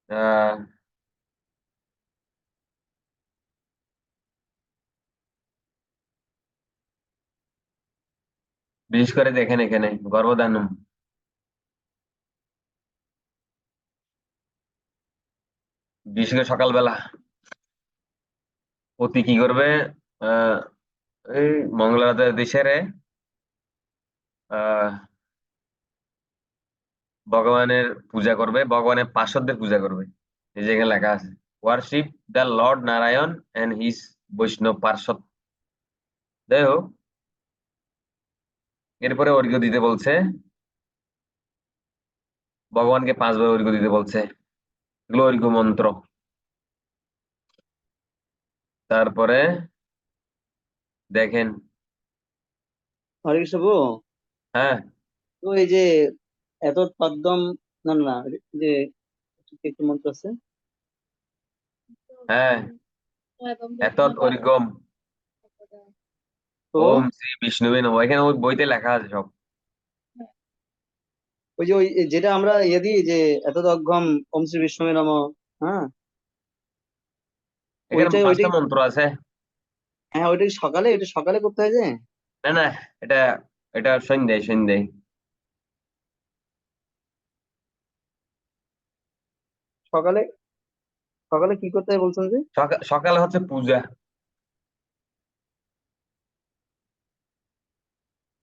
আহ বিশেষ করে দেখেন এখানে গর্ভধানম, বিশেষ করে সকালবেলা পতি কি করবে, আহ এই মঙ্গলবার দেশের আহ ভগবানের পূজা করবে, ভগবানের পার্শ্বদের পূজা করবে। এই যে এখানে লেখা আছে, worship the lord Narayan and his Vaishnav পার্ষদ। যাই হোক, এরপরে অর্ঘ্য দিতে বলছে, ভগবানকে 5 বার অর্ঘ্য দিতে বলছে, এগুলো অর্ঘ্য মন্ত্র। তারপরে দেখেন, হরে কৃষ্ণ প্রভু। হ্যাঁ, তো এই যে এত পদ্মম, না না না, এই যে একটু মন্ত্র আছে। হ্যাঁ, এতৎ অর্ঘ্যম তো ওম শ্রী বিষ্ণুবে নমঃ, এখানে ওই বইতে লেখা আছে সব। ওই যে ওই যেটা আমরা ইয়ে দিই যে এত অঘ্যম ওম শ্রী বিষ্ণুবে নমঃ। হ্যাঁ, এখানে ওইটাই 5টা ওইটাই। মন্ত্র আছে। হ্যাঁ, ওইটাই সকালে, এটা সকালে করতে হয় যে। না না, এটা এটা সন্ধ্যায় সন্ধ্যায়। সকালে, সকালে কি করতে হয় বলছেন যে? সকালে হচ্ছে পূজা,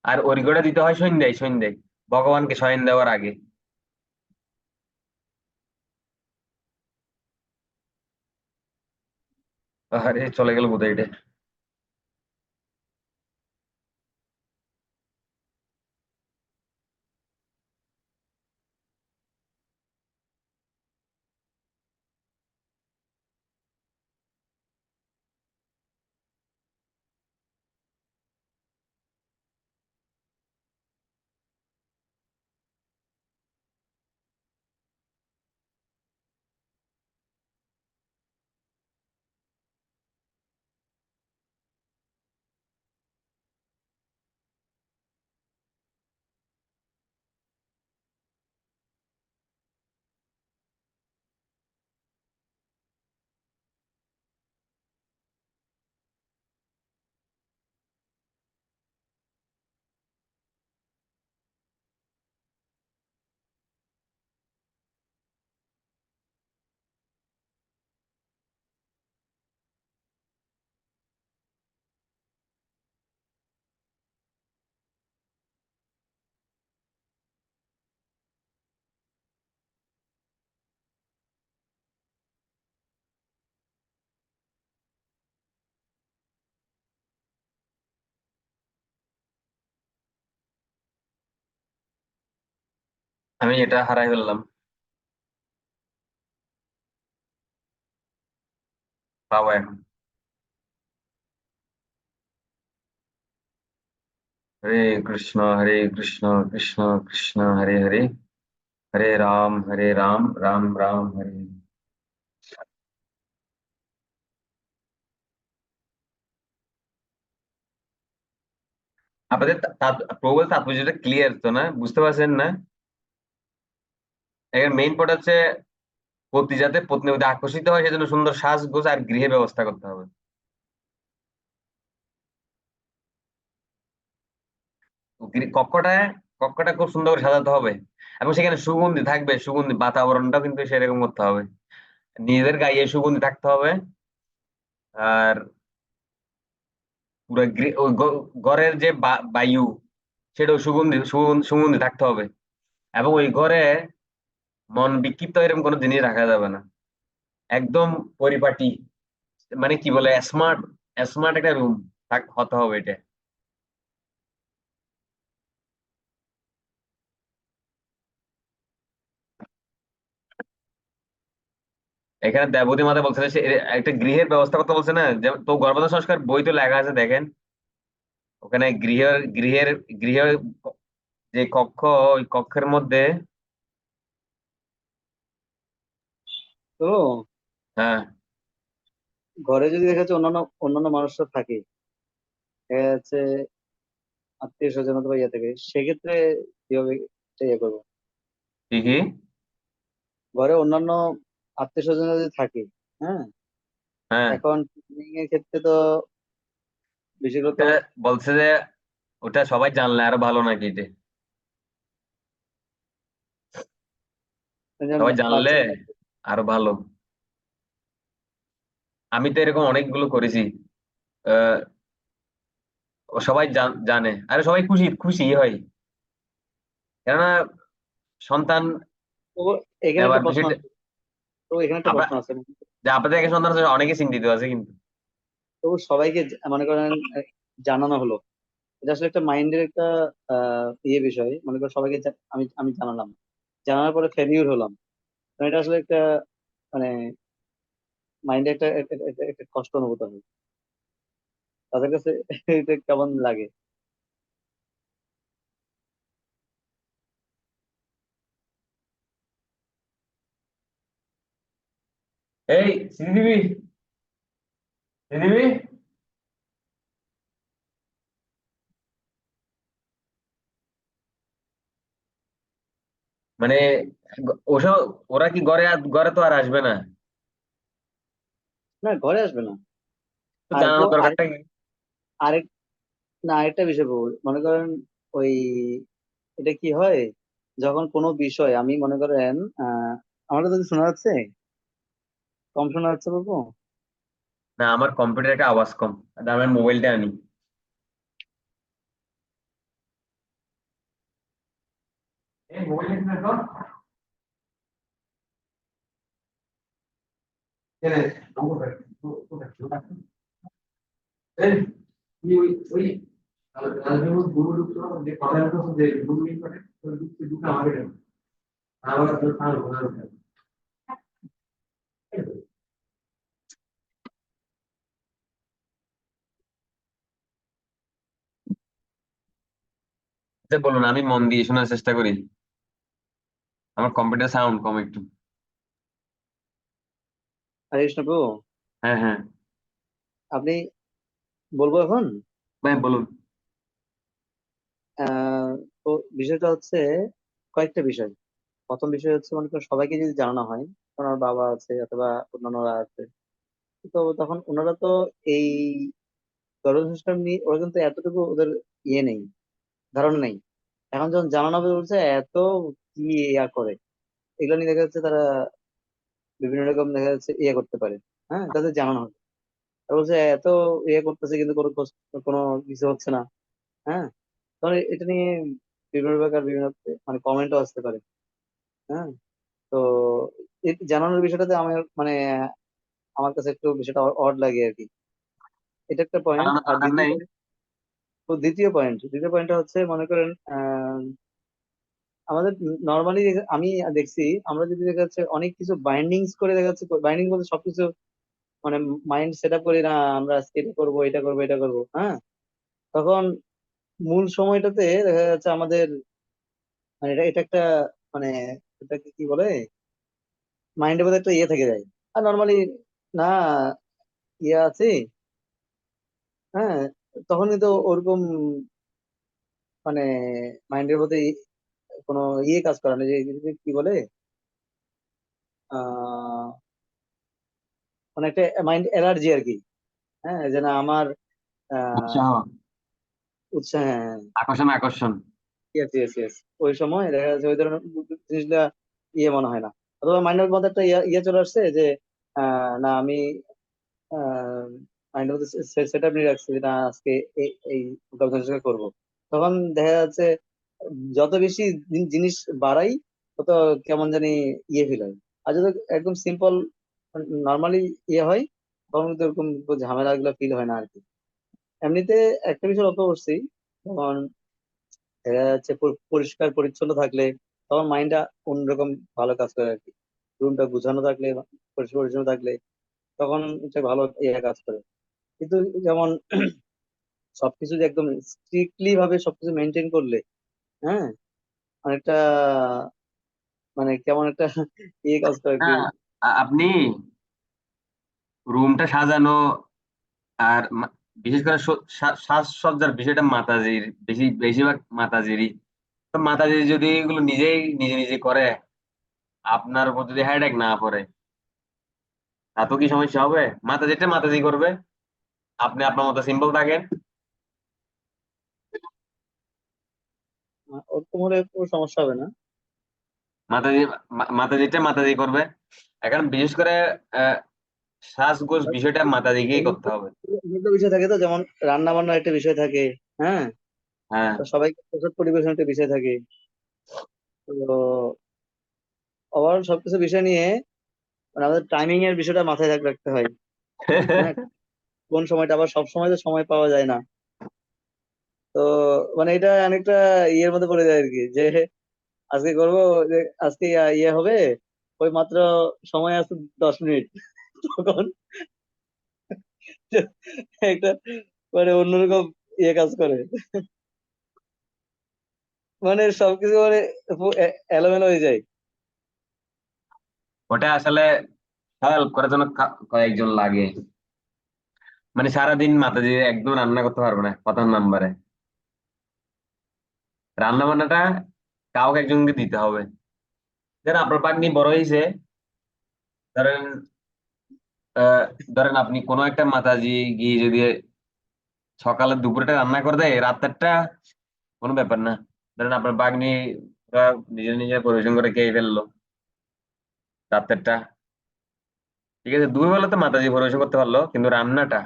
আর অর্ঘ্যটা দিতে হয় সন্ধ্যায় সন্ধ্যায়, ভগবানকে শয়ন দেওয়ার আগে। আরে চলে গেল কোথায় এটা। আমি এটা হারাই ফেললাম। পাবো এখন। হরে কৃষ্ণ হরে কৃষ্ণ কৃষ্ণ কৃষ্ণ হরে হরে, হরে রাম রাম রাম হরে হরে। আপনাদের প্রবল তাৎপর্যটা ক্লিয়ার তো, না বুঝতে পারছেন না? এর মেইন পয়েন্ট হচ্ছে পতি যাতে পত্নীর প্রতি আকর্ষিত হয় সেজন্য সুন্দর সাজগোজ আর গৃহে ব্যবস্থা করতে হবে। কক্ষটায়, কক্ষটা খুব সুন্দর করে সাজাতে হবে, এবং সেখানে সুগন্ধি থাকবে, সুগন্ধি বাতাবরণটাও কিন্তু সেরকম করতে হবে, নিজেদের গায়ে সুগন্ধি থাকতে হবে। আর পুরো ওই ঘরের যে বায়ু, সেটাও সুগন্ধি সুগন্ধি থাকতে হবে। এবং ওই ঘরে মন বিক্ষিপ্ত এরকম কোনো জিনিস রাখা যাবে না, একদম পরিপাটি, মানে কি বলে, স্মার্ট, স্মার্ট একটা রুম হতে হবে এটা। এখানে দেবতী মাতা বলছে যে একটা গৃহের ব্যবস্থা করতে বলছে না, যেমন তো গর্ভধারণ সংস্কার বই তো লেখা আছে দেখেন, ওখানে গৃহের গৃহের যে কক্ষ, ওই কক্ষের মধ্যে। তো হ্যাঁ। ঘরে যদি দেখা যাচ্ছে অন্যান্য অন্যান্য মানুষরা থাকে, দেখা যাচ্ছে আত্মীয় স্বজন অথবা ইয়ে থেকে, সেক্ষেত্রে কিভাবে এটা ইয়ে করবো? ঠিকই। ঘরে অন্যান্য আত্মীয় স্বজন যদি থাকে, হ্যাঁ, হ্যাঁ। এখন cleaning এর ক্ষেত্রে তো বিশেষত ওটা বলছে যে ওটা সবাই জানলে আরো ভালো নাকি এটা, সবাই জানলে বাচ্চা আরো ভালো। আমি তো এরকম অনেকগুলো করেছি। আহ, ও সবাই জানে, আরে সবাই খুশি খুশি হয়, কেননা সন্তান তো এখানে নেবার একটা প্রশ্ন বিষয়টা। আছে, তো এখানে একটা আপনার, প্রশ্ন আছে। যে আপনাদের একটা সন্তান আছে অনেকে চিন্তিত আছে কিন্তু। তো সবাইকে মনে করেন জানানো হলো, এটা আসলে একটা মাইন্ডের একটা ইয়ে বিষয়। মনে করেন সবাইকে আমি আমি জানালাম, জানানোর পরে ফেলিউর হলাম, তো এটা আসলে একটা মানে মাইন্ডে একটা কষ্ট অনুভূত হয় তাদের কাছে। এটা কেমন লাগে? এই শ্রীদেবী, শ্রীদেবী, মানে ওসব, ওরা কি ঘরে ঘরে তো আর আসবে না, না, ঘরে আসবে না। তো আসবো জানানোর দরকারটা কি? আরেক না, আরেকটা বিষয় বল, মনে করেন ওই এটা কি হয়, যখন কোনো বিষয় আমি মনে করেন আমার কথা কি শোনা যাচ্ছে? কম শোনা যাচ্ছে বলবো? না, আমার কম্পিউটার একটা আওয়াজ কম, আমার মোবাইলটা আনি। এই মোবাইলটা কি দেখো? কেনে কোথায়? কোথায়? এই ওই ওই আলবেমো গুরু লুকছো যে কথা বলছো যে গুরু লিঙ্ক করে ওই দুটো আমাকে দেন, আমার তো তার বলার কথা। আচ্ছা বলুন, আমি মন দিয়ে শোনার চেষ্টা করি, আমার কম্পিউটার সাউন্ড কম একটু। হরে কৃষ্ণ প্রভু। হ্যাঁ হ্যাঁ। আপনি বলবো এখন। ভাই বলুন। আহ তো বিষয়টা হচ্ছে কয়েকটা বিষয়। প্রথম বিষয় হচ্ছে মনে করেন সবাইকে যদি জানানো হয়, ওনার বাবা আছে অথবা অন্যান্যরা আছে, তো তখন ওনারা তো এই গর্ভসংস্কার নিয়ে ওরা কিন্তু এতটুকু ওদের ইয়ে নেই, ধারণা নেই। এখন যখন জানানো হবে বলছে এত কি ইয়া করে, এগুলো নিয়ে দেখা যাচ্ছে তারা বিভিন্ন রকম দেখা যাচ্ছে ইয়ে করতে পারে। হ্যাঁ, তাদের জানানো হবে, আর বলছে এত ইয়ে করতেছে কিন্তু কোনো কিছু হচ্ছে না। হ্যাঁ, তখন এটা নিয়ে বিভিন্ন প্রকার বিভিন্ন মানে কমেন্টও আসতে পারে। হ্যাঁ, তো এই জানানোর বিষয়টাতে আমার মানে আমার কাছে একটু বিষয়টা অড লাগে আর কি। এটা একটা পয়েন্ট। জানানোর আর দরকার নেই। দ্বিতীয় পয়েন্টটা হচ্ছে মনে করেন আমাদের নর্মালি আমি দেখছি, আমরা যদি দেখা যাচ্ছে অনেক কিছু বাইন্ডিংস করে, দেখা যাচ্ছে বাইন্ডিং বলতে সবকিছু মানে মাইন্ড সেট আপ করি না, আমরা আজকে এটা করবো এটা করবো এটা করবো, হ্যাঁ, তখন মূল সময়টাতে দেখা যাচ্ছে আমাদের মানে এটা এটা একটা মানে এটাকে কি বলে, মাইন্ডের মধ্যে একটা ইয়ে থেকে যায়। আর নর্মালি না ইয়ে আছে, হ্যাঁ, তখন কিন্তু ওরকম মানে মাইন্ডের মধ্যে কোনো ইয়ে কাজ করে না, যে যে কি বলে আহ মানে একটা মাইন্ড এনার্জি আর কি, হ্যাঁ, যে না আমার আহ উৎসাহ, উৎসাহ, হ্যাঁ, আকর্ষণ আকর্ষণ। ইয়েস ইয়েস ইয়েস, ওই সময় দেখা যাচ্ছে ওই ধরনের জিনিসটা ইয়ে মনে হয় না। অথবা মাইন্ডের মধ্যে একটা ইয়ে চলে আসছে যে না আমি মাইন্ডের মধ্যে সেট আপ নিয়ে রাখছি যে না আজকে এই গবেষণা করবো, তখন দেখা যাচ্ছে যত বেশি জিনিস বাড়াই তত কেমন জানি ইয়ে ফিল হয়। আর যদি একদম সিম্পল নর্মালি ইয়ে হয়, তখন কিন্তু এরকম ঝামেলা গুলো ফিল হয় না আর কি। এমনিতে একটা বিষয় লক্ষ্য করছি, যেমন দেখা যাচ্ছে পরিষ্কার পরিচ্ছন্ন থাকলে তখন মাইন্ডটা অন্যরকম ভালো কাজ করে আর কি। রুমটা গুছানো থাকলে, পরিষ্কার পরিচ্ছন্ন থাকলে তখন একটা ভালো ইয়ে কাজ করে। কিন্তু যেমন সবকিছু যে একদম স্ট্রিক্টলি ভাবে সবকিছু মেনটেন করলে, হ্যাঁ, অনেকটা মানে কেমন একটা ইয়ে কাজ করে আর কি। হ্যাঁ, আপনি রুমটা সাজানো আর বিশেষ করে সাজসজ্জার বিষয়টা মাতাজির, বেশিরভাগ মাতাজিরই। তো মাতাজি যদি এগুলো নিজেই নিজে নিজে করে, আপনার উপর যদি হেডেক না পড়ে, তা তো কি সমস্যা হবে? মাতাজিটা মাতাজি করবে, আপনি আপনার মতো সিম্পল থাকেন। ওরকম হলে কোনো সমস্যা হবে না। মাতাজি মাতাজিটা মাতাজি করবে। এখন বিশেষ করে আহ সাজগোজ বিষয়টা মাতাজিকেই অনেক করতে হবে। অনেক বিষয় থাকে তো, যেমন রান্না বান্নার একটা বিষয় থাকে, হ্যাঁ, হ্যাঁ। তো সবাইকে প্রসাদ পরিবেশনের একটা বিষয় থাকে। তো ওভারঅল সবকিছু বিষয় নিয়ে মানে আমাদের টাইমিং এর বিষয়টা মাথায় রাখতে হয়, হ্যাঁ, কোন সময়টা আবার সব সময় তো সময় পাওয়া যায় না। তো মানে এটা অনেকটা ইয়ের মধ্যে পড়ে যায় আর কি, যে আজকে করবো, যে আজকে ইয়ে হবে, ওই মাত্র সময় আছে 10 মিনিট, তখন একটা মানে অন্যরকম ইয়ে কাজ করে, মানে সবকিছু মানে এলোমেলো হয়ে যায়। ওটা আসলে হেল্প করার জন্য কয়েকজন লাগে। মানে সারাদিন মাতাজি একদম রান্না করতে পারবো না প্রথম নাম্বারে। রান্না বান্নাটা কাউকে একজনকে দিতে হবে। ধরেন আপনার পাগনি বড় হয়েছে, ধরেন আহ, ধরেন আপনি কোনো একটা মাতাজি গিয়ে যদি সকালে দুপুরটা রান্না করে দেয়, রাতেরটা কোনো ব্যাপার না। ধরেন আপনার বাগনি ওরা নিজে নিজে পরিবেশন করে খেয়ে ফেললো রাতেরটা, ঠিক আছে, দুপুরবেলা তো মাতাজি পরিবেশন করতে পারলো, কিন্তু রান্নাটা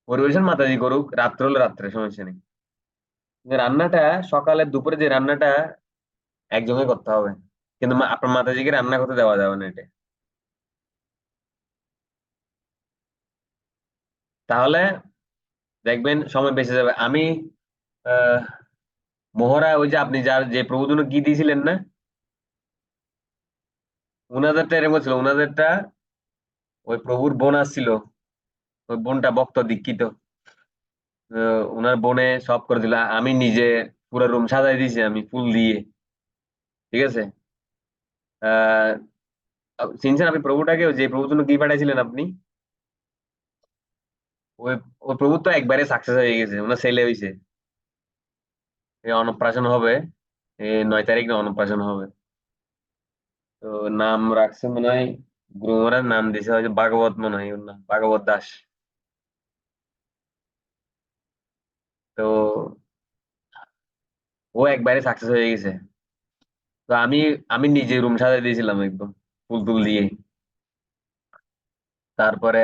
পরিবেশন মাতাজি করুক, রাত্রে হলে রাত্রে, সমস্যা নেই। কিন্তু রান্নাটা সকালে দুপুরে যে রান্নাটা একজনকে করতে হবে, কিন্তু আপনার মাতাজিকে রান্না করতে দেওয়া যাবে না এটা। তাহলে দেখবেন সময় বেঁচে যাবে। আমি আহ মোহরা, ওই যে আপনি যার যে প্রবোধন কি দিয়েছিলেন না, উনাদেরটা এরকম ছিল। উনাদেরটা ওই প্রভুর বোন আসছিল, ওই বোনটা ভক্ত দীক্ষিত। উনার বোনে সব করে দিল, আমি নিজে পুরো রুম সাজাই দিয়েছি আমি ফুল দিয়ে, ঠিক আছে। আহ চিনছেন আপনি প্রভুটাকে, যে প্রভুর জন্য কি পাঠাইছিলেন আপনি? ওই ওই প্রভু তো একবারে সাকসেস হয়ে গেছে, ওনার ছেলে হয়েছে। এই অন্নপ্রাশন হবে, 9 তারিখ না অন্নপ্রাশন হবে। তো নাম রাখছে মনে হয়, গুরু মহারাজ নাম দিয়েছে হয়তো ভাগবত, মনে হয় ওর নাম ভাগবত দাস। তো ও একবারে সাকসেস হয়ে গেছে। তো আমি আমি নিজে রুম সাজাই দিয়েছিলাম একদম ফুল টুল দিয়ে। তারপরে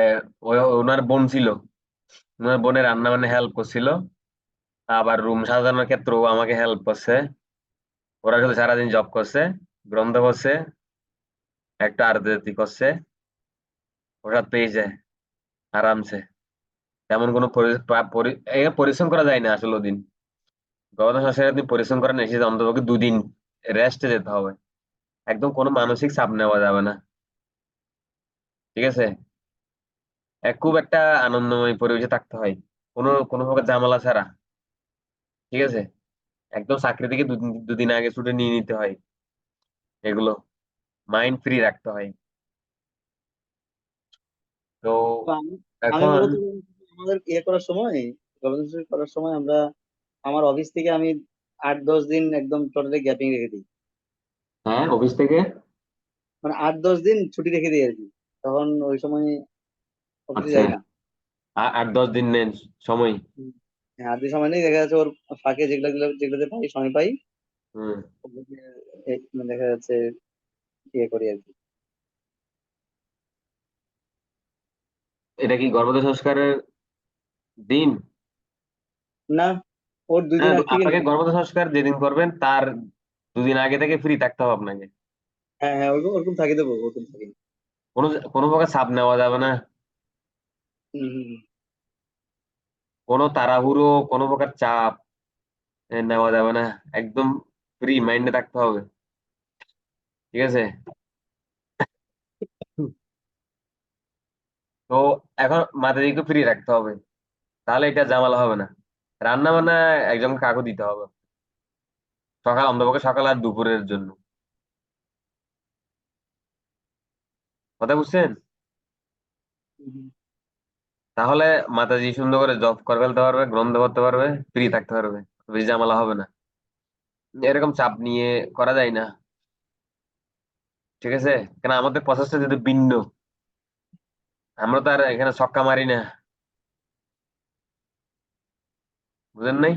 ওনার বোন ছিল, ওনার বোনের রান্না বান্না হেল্প করছিল, আবার রুম সাজানোর ক্ষেত্রেও আমাকে হেল্প করছে। ওরা শুধু সারাদিন জব করছে, গ্রন্থ করছে, একটা আরতি করছে, ওষুধ পেয়েছে আরামসে। তেমন কোনো পরিশ্রম করা যায় না আসলে ওদিন। গভর্নর সংস্কারে যদি পরিশ্রম করেন এসে অন্ততপক্ষে 2 দিন রেস্টে যেতে হবে। একদম কোনো মানসিক চাপ নেওয়া যাবে না। ঠিক আছে। খুব একটা আনন্দময় পরিবেশে থাকতে হয়, কোনো কোনো প্রকার ঝামেলা ছাড়া। ঠিক আছে। একদম চাকরি থেকে দুদিন দুদিন আগে ছুটি নিয়ে নিতে হয়। এগুলো মাইন্ড ফ্রি রাখতে হয়। তো তো আমি আমি এখন মূলত আমাদের করার সময়, গবেষণা করার সময় আমরা আমার অফিস থেকে আমি 8-10 দিন একদম টোটালি গ্যাপিং রেখে দিই। হ্যাঁ, অফিস থেকে। মানে 8-10 দিন ছুটি রেখে দিই আর কি। তখন ওই সময় অফিসে আচ্ছা, যাই না। 8-10 দিন নেন সময়। হুম। হ্যাঁ, 8 দিন সময় নেই, দেখা যাচ্ছে ওর ফাঁকে যেগুলোতে পাই সময় পাই হুম। ওগুলোতে মানে দেখা যাচ্ছে ইয়ে করি আর কি। এটা কি গর্ভধারণ সংস্কারের দিন? না, ওর 2 দিন হ্যাঁ, আগ থেকে আপনাকে নিই। গর্ভধারণ সংস্কার যেদিন করবেন তার 2 দিন আগে থেকে ফ্রি থাকতে হবে আপনাকে। হ্যাঁ হ্যাঁ, ওরকম ওরকম থাকি দেবো, ওরকম থাকি। কোনো কোনো প্রকার চাপ নেওয়া যাবে না। হুম হুম হুম। কোনো তাড়াহুড়ো, কোনো প্রকার চাপ নেওয়া যাবে না। একদম ফ্রি মাইন্ডে থাকতে হবে। ঠিক আছে। তো এখন মাথাটিকে ফ্রি রাখতে হবে, তাহলে এটা ঝামেলা হবে না। রান্না বান্না একজন কাকু দিতে হবে, সকাল অন্তপক্ষে সকাল আর দুপুরের জন্য। কথা বুঝছেন? হুম, হুম। তাহলে মাতাজি সুন্দর করে জব করে ফেলতে পারবে, গ্রন্থ করতে পারবে, ফ্রি থাকতে পারবে, বেশি ঝামেলা হবে না। এরকম চাপ নিয়ে করা যায় না। ঠিক আছে। কেন আমাদের প্রসেসটা যদি ভিন্ন, আমরা তো আর এখানে ছক্কা মারি না। বুঝেন নাই?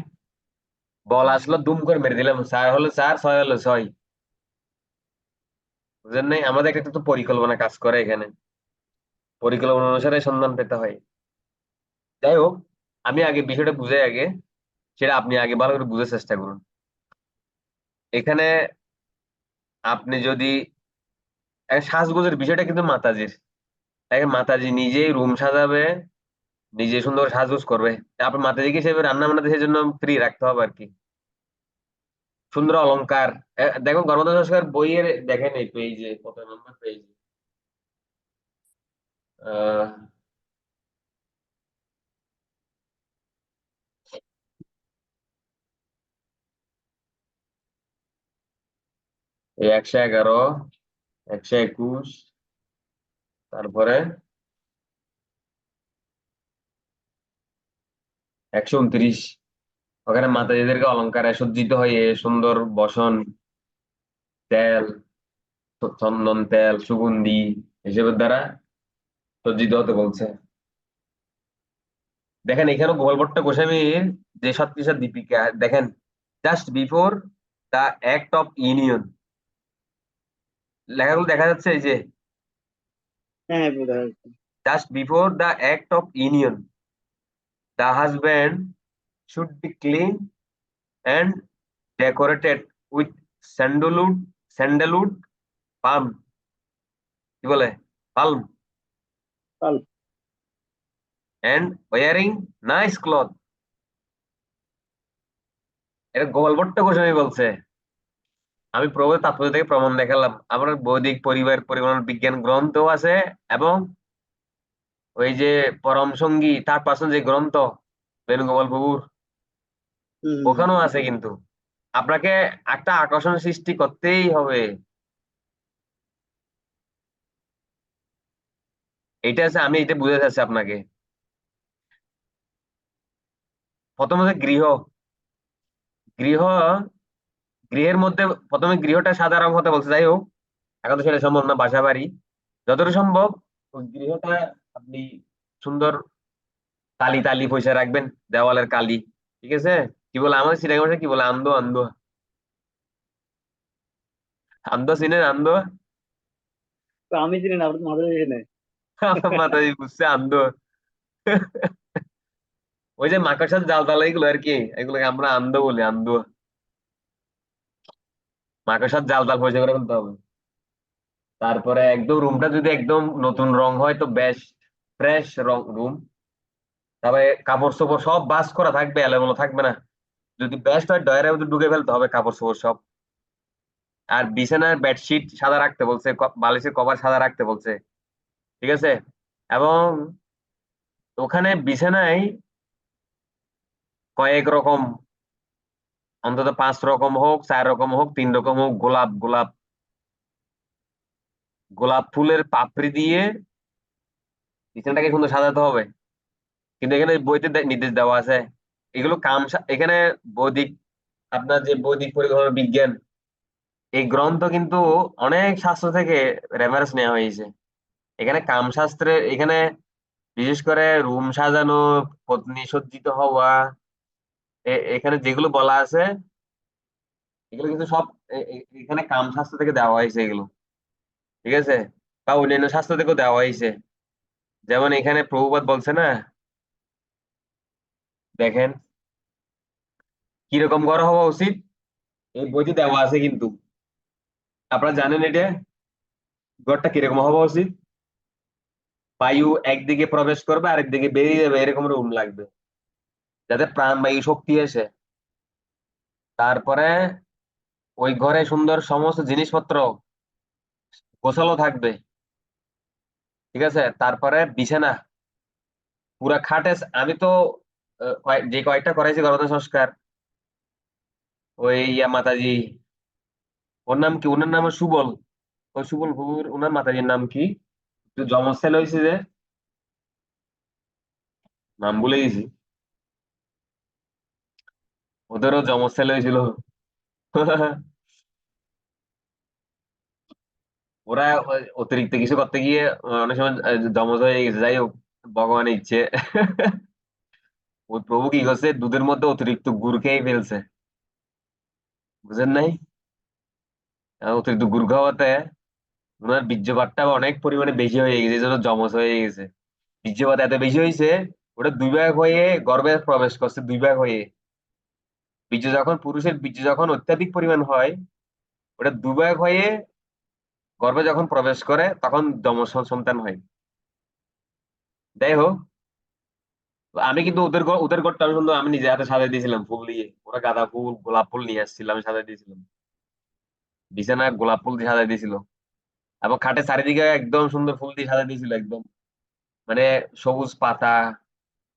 বল আসলো দুম করে মেরে দিলাম, 4 হলো 4, 6 হলো 6। বুঝেন নাই? আমাদের একটা তো পরিকল্পনা কাজ করে এখানে, পরিকল্পনা অনুসারে সন্ধান পেতে হয়। যাই হোক, আমি আগে বিষয়টা বুঝে আগে, সেটা আপনি আগে ভালো করে বুঝার চেষ্টা করুন। এখানে আপনি যদি সাজগোজের বিষয়টা কিন্তু মাতাজির, এখন মাতাজি নিজেই রুম সাজাবে, নিজে সুন্দর সাজগোজ করবে। তারপর মাতাজিকে হিসেবে রান্না বান্নাতে সেই জন্য ফ্রি রাখতে হবে আর কি। সুন্দর অলংকার। দেখুন গর্ভধারণ সংস্কার বইয়ের দেখেন এই পেজে, কত নম্বর পেজ? আহ এই 111, 121, তারপরে 129। ওখানে মাতাজিদেরকে অলংকারে সজ্জিত হয়ে সুন্দর বসন, তেল, চন্দন তেল, সুগন্ধি এসবের দ্বারা সজ্জিত হতে বলছে। দেখেন এখানে গোপালভট্ট গোস্বামীর যে সত্যিসার দীপিকা দেখেন, just before the act of union, লেখাগুলো দেখা যাচ্ছে এই যে, হ্যাঁ হ্যাঁ, বোঝা যাচ্ছে। Just before the act of union the husband should be clean and decorated with sandalwood, sandalwood পাম, কি বলে, পাল্ম, কাল। And wiring nice cloth. এটা গোপালভট্ট গোস্বামী বলছে। আমি প্রবল তাৎপর্য থেকে প্রমাণ দেখালাম, আমার বৈদিক পরিবার পরিমাণ বিজ্ঞান গ্রন্থ আছে, এবং ওই যে পরম সঙ্গী থার্ড পার্সন যে গ্রন্থ বেণুগোপাল প্রভুর, হুম হুম হুম। ওখানেও আছে কিন্তু। আপনাকে একটা আকর্ষণ সৃষ্টি করতেই হবে। এটা আছে, আমি এটা বুঝে যাচ্ছি আপনাকে। প্রথমত গৃহ, গৃহ, গৃহের মধ্যে প্রথমে গৃহটা সাদা রং হতে বলছে। যাই হোক, এখন তো সেটা সম্ভব না, বাসা বাড়ি যতটা সম্ভব ওই গৃহটা আপনি সুন্দর কালি টালি পয়সা রাখবেন, দেওয়ালের কালি। ঠিক আছে। কি বলে আমাদের সিনেমা ভাষায় কি বলে, আন্দো আন্দো, আন্দো চিনেন আন্দো? তো আমি চিনি না, আপনি তো মাথায় রেখে নেয়। আমার মাথায় বুঝছে আন্দো। ওই যে মাকড়সার জাল টাল এগুলো আর কি, এগুলোকে আমরা আন্দো বলি, আন্দো। মাকড়সার জাল টাল পয়সা করে ফেলতে হবে। তারপরে একদম রুমটা যদি একদম নতুন রং হয় তো বেশ, ফ্রেশ রং রুম। তবে কাপড় চোপড় সব ভাঁজ করা থাকবে, এলোমেলো থাকবে না। যদি বেস্ট হয় ডয়ারের মধ্যে ঢুকে ফেলতে হবে কাপড় চোপড় সব। আর বিছানার বেডশিট সাদা রাখতে বলছে, বালিশের কভার সাদা রাখতে বলছে। ঠিক আছে। এবং ওখানে বিছানায় কয়েক রকম, অন্তত 5 রকম হোক, 4 রকম হোক, 3 রকম হোক, গোলাপ গোলাপ গোলাপ ফুলের পাপড়ি দিয়ে বিছানাটাকে সুন্দর সাজাতে হবে। কিন্তু এখানে বইতে নির্দেশ দেওয়া আছে এগুলো এখানে বৈদিক, আপনার যে বৈদিক পরিকল্পনা বিজ্ঞান, এই গ্রন্থ কিন্তু অনেক শাস্ত্র থেকে রেফারেন্স নেওয়া হয়েছে। এখানে কামশাস্ত্রে, এখানে বিশেষ করে রুম সাজানো, পত্নী সজ্জিত হওয়া, এখানে যেগুলো বলা আছে এগুলো কিন্তু সব এখানে কামশাস্ত্র থেকে দেওয়া হয়েছে এগুলো। ঠিক আছে। বা অন্যান্য শাস্ত্র থেকেও দেওয়া হয়েছে। যেমন এখানে প্রভুপাদ বলছে না, দেখেন কিরকম ঘর হওয়া উচিত, এই বইতে দেওয়া আছে কিন্তু। আপনারা জানেন এটা, ঘরটা কিরকম হওয়া উচিত? বায়ু একদিকে প্রবেশ করবে, আরেক দিকে বেরিয়ে যাবে, এরকম রুম লাগবে, যাতে প্রাণবায়ু শক্তি আসে। তারপরে ওই ঘরে সুন্দর সমস্ত জিনিসপত্র গোছালো থাকবে। ঠিক আছে। তারপরে বিছানা পুরা খাটে, আমি তো যে কয়েকটা করাইছি গর্ভধারণ সংস্কার, ওই ইয়া মাতাজি, ওর নাম কি, ওনার নাম সুবল, ওই সুবল বাবুর ওনার মাতাজির নাম কি, একটু জমজ ছেলে হয়েছে যে, নাম ভুলে গেছি। ওদেরও জমজ ছেলে হয়েছিল। ওরা অতিরিক্ত কিছু করতে গিয়ে অনেক সময় জমজ হয়ে গেছে, যাই হোক, ভগবানের ইচ্ছে। ওই প্রভু কি করছে, দুধের মধ্যে অতিরিক্ত গুড় খেয়ে ফেলছে, বুঝেন নাই? অতিরিক্ত গুড় খাওয়াতে ওনার বীর্যপাতটা অনেক পরিমাণে বেশি হয়ে গেছে, এই জন্য জমজ হয়ে গেছে। বীর্যপাত এত বেশি হয়েছে, ওটা 2 ভাগ হয়ে গর্ভে প্রবেশ করছে, 2 ভাগ হয়ে। পুরুষের বীর্য যখন অত্যাধিক পরিমাণ হয়, ওটা 2 ভাগ হয়ে গর্ভে যখন প্রবেশ করে তখন যমজ সন্তান হয়। যাই হোক, আমি কিন্তু ওদের ঘরটা আমি সুন্দর, আমি নিজে হাতে সাজাই দিয়েছিলাম ফুল দিয়ে, ওরা গাঁদা ফুল গোলাপ ফুল নিয়ে আসছিল, আমি সাজাই দিয়েছিলাম। বিছানা গোলাপ ফুল দিয়ে সাজাই দিয়েছিল, এবং খাটের চারিদিকে একদম সুন্দর ফুল দিয়ে সাজাই দিয়েছিল একদম, মানে সবুজ পাতা,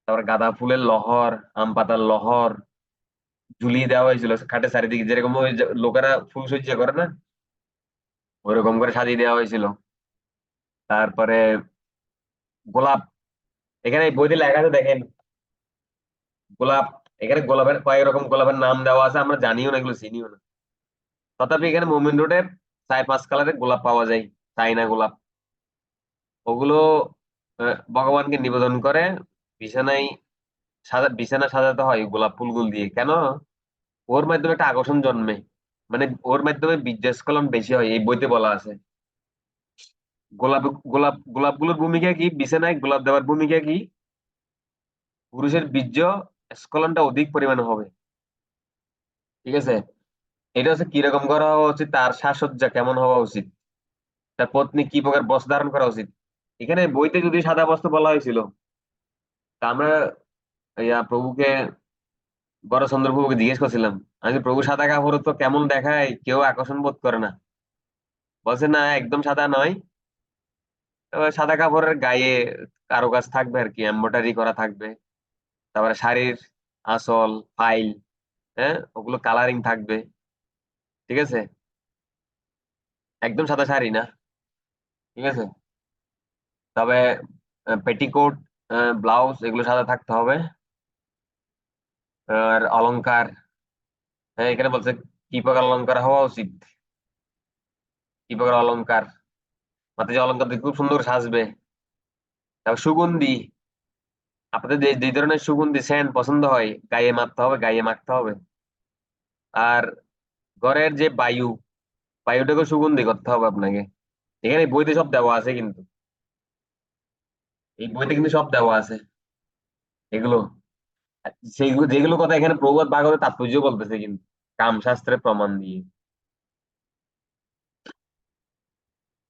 তারপর গাঁদা ফুলের লহর, আম পাতার লহর ঝুলিয়ে দেওয়া হয়েছিল খাটের চারিদিকে, যেরকম ওই যে লোকেরা ফুল সজ্জা করে না, ওরকম করে সাজিয়ে দেওয়া হয়েছিল। তারপরে গোলাপ, এখানে এই বইতে লেখা আছে দেখেন, গোলাপ, এখানে গোলাপের কয়েক রকম গোলাপের নাম দেওয়া আছে, আমরা জানিও না, এগুলো চিনিও না। তথাপি এখানে মোমিন রোডে 4-5 কালারের গোলাপ পাওয়া যায়, চাইনা গোলাপ। ওগুলো ভগবানকে নিবেদন করে বিছানায়, বিছানা সাজাতে হয় গোলাপ ফুলগুলো দিয়ে। কেন? ওর মাধ্যমে একটা আকর্ষণ জন্মে, মানে ওর মাধ্যমে বীর্যস্খলন বেশি হয়, এই বইতে বলা আছে। গোলাপ গোলাপগুলোর ভূমিকা কি, বিছানায় গোলাপ দেওয়ার ভূমিকা কি, পুরুষের বীর্য স্খলনটা অধিক পরিমাণে হবে। ঠিক আছে। এটা হচ্ছে কিরকম করা হওয়া উচিত, তার সাজসজ্জা কেমন হওয়া উচিত, তার পত্নী কি প্রকার বস্ত্র ধারণ করা উচিত। এখানে বইতে যদি সাদা বস্ত্র বলা হয়েছিল, তা আমরা প্রভুকে, বড়চন্দ্র প্রভুকে জিজ্ঞেস করছিলাম, আমি যে, প্রভু সাদা কাপড় তো কেমন দেখায়, কেউ আকর্ষণ বোধ করে না। বলছে না, একদম সাদা নয়, সাদা কাপড়ের গায়ে কারুকাজ থাকবে আর কি, এমব্রয়ডারি করা থাকবে। তারপরে শাড়ির আঁচল, ফাইল, হ্যাঁ, ওগুলো কালারিং থাকবে। ঠিক আছে। একদম সাদা শাড়ি না। ঠিক আছে। তবে পেটিকোট, ব্লাউজ এগুলো সাদা থাকতে হবে। আর অলংকার, হ্যাঁ, এখানে বলছে কি প্রকার অলংকার হওয়া উচিত, কি প্রকার অলংকার, মাথায় যে অলংকার দিয়ে খুব সুন্দর সাজবে। তারপর সুগন্ধি, আপনাদের যে যে ধরনের সুগন্ধি সেন্ট পছন্দ হয়, গায়ে মাখতে হবে, গায়ে মাখতে হবে। আর ঘরের যে বায়ু, বায়ুটাকে সুগন্ধি করতে হবে আপনাকে। এখানে বইতে সব দেওয়া আছে কিন্তু, এই বইতে কিন্তু সব দেওয়া আছে এগুলো। সেইগুলো যেগুলো কথা এখানে প্রবাদ ভাগবত তাৎপর্য বলতেছে কিন্তু, কাম শাস্ত্রের প্রমাণ দিয়ে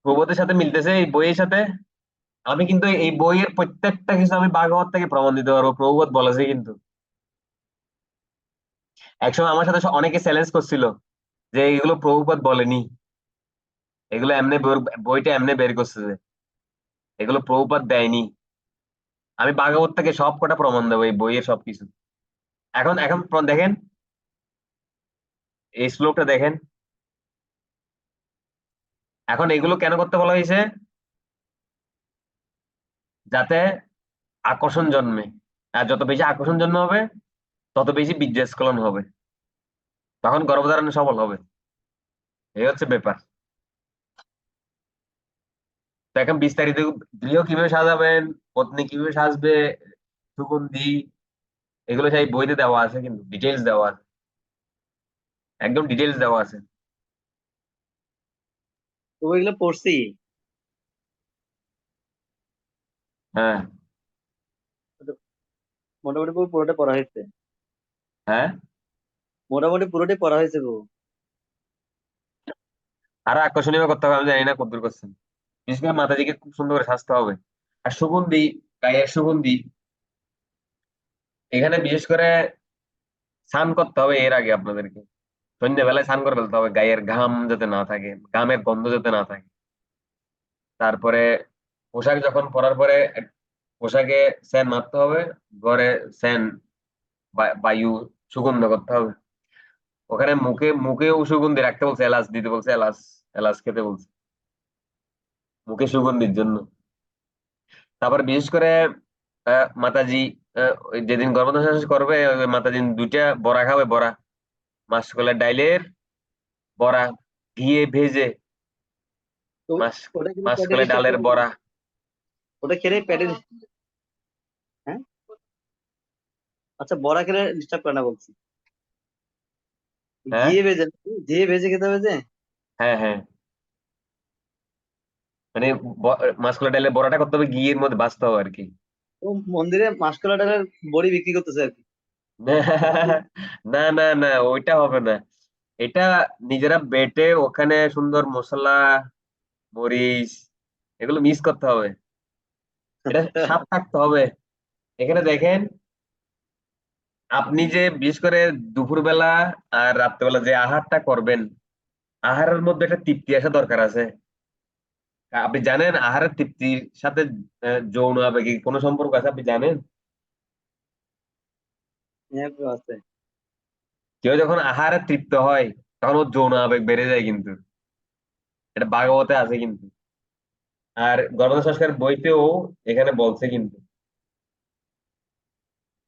প্রবাদের সাথে মিলতেছে এই বইয়ের সাথে। আমি কিন্তু এই বইয়ের প্রত্যেকটা কিছু আমি ভাগবত থেকে প্রমাণ দিতে পারবো, প্রবাদ বলেছে কিন্তু। একসময় আমার সাথে অনেকে চ্যালেঞ্জ করছিল যে এগুলো প্রভুপাদ বলেনি, এগুলো এমনি বইটা এমনি বের করছে যে এগুলো প্রভুপাদ দেয়নি। আমি ভাগবত থেকে সব কটা প্রমাণ দেবো, এই বইয়ের সবকিছু। এখন এখন দেখেন, এই শ্লোকটা দেখেন। এখন এগুলো কেন করতে বলা হয়েছে? যাতে আকর্ষণ জন্মে। আর যত বেশি আকর্ষণ জন্মাবে তত বেশি বীর্যস্খলন হবে, তখন গর্ভধারণে সফল হবে। এই হচ্ছে ব্যাপার। তো এখন বিস্তারিত গৃহ কিভাবে সাজাবেন, পত্নী কিভাবে সাজবে, সুগন্ধি, এগুলো সেই বইতে দেওয়া আছে, কিন্তু ডিটেলস দেওয়া আছে, একদম ডিটেলস দেওয়া আছে। তো ওইগুলো পড়ছি। হ্যাঁ। মোটামুটি পুরোটা পড়া হয়েছে। হ্যাঁ। মোটামুটি পুরোটাই পড়া হয়েছে গো। আর আকর্ষণীয় করতে হবে, আমি জানি না কদ্দূর করছেন। বিশেষ করে মাতাজিকে খুব সুন্দর করে সাজতে হবে। আর সুগন্ধি, গায়ের সুগন্ধি, এখানে বিশেষ করে স্নান করতে হবে এর আগে আপনাদেরকে। সন্ধ্যেবেলায় স্নান করে ফেলতে হবে, গায়ের ঘাম যাতে না থাকে, ঘামের গন্ধ যাতে না থাকে। তারপরে পোশাক যখন পরার পরে পোশাকে সেন্ট মারতে হবে, ঘরে সেন্ট, বায়ু সুগন্ধ করতে হবে। ওখানে মুখেও সুগন্ধি রাখতে বলছে, এলাচ দিতে বলছে, এলাচ, এলাচ খেতে বলছে মুখে সুগন্ধির জন্য। তারপর বিশেষ করে মাতাজি ওই যেদিন গর্ভধারণ শেষ করবে, ওই মাতাজি দুইটা বড়া খাবে, বড়া, মাসকলাই ডাইলের বড়া, ঘিয়ে ভেজে, তো মাস ওটা কিন্তু পেটে মাসকলাই ডিস্টার্ব ডালের করে না? বড়া। ওটা খেলে পেটে, হ্যাঁ, আচ্ছা, বড়া খেলে ডিস্টার্ব করে না বলছি। হ্যাঁ, ঘিয়ে ভেজে, ঘিয়ে ভেজে খেতে হবে যে। হ্যাঁ, হ্যাঁ, মানে মাসকলাই ডালের বড়াটা করতে হবে, ঘিয়ের মধ্যে ভাজতে হবে আর কি। ও মন্দিরে মাসকলাই ডালের বড়ি বিক্রি করতেছে আর কি। না, না, না, ওইটা হবে না। এটা নিজেরা বেটে ওখানে সুন্দর মশলা, মরিচ, এগুলো মিক্স করতে হবে, এটা স্বাদ থাকতে হবে। এখানে দেখেন, আপনি যে বিশেষ করে দুপুরবেলা আর রাত্রেবেলা যে আহারটা করবেন, আহারের মধ্যে একটা তৃপ্তি আসা দরকার আছে। আপনি জানেন আহারের তৃপ্তির সাথে যৌন আবেগের কোনো সম্পর্ক আছে, আপনি জানেন? হ্যাঁ তো আছে। কেউ যখন আহারে তৃপ্ত হয় তখন ওর যৌন আবেগ বেড়ে যায় কিন্তু, এটা ভাগবতে আছে কিন্তু। আর গর্ভধারণ সংস্কার বইতেও এখানে বলছে কিন্তু।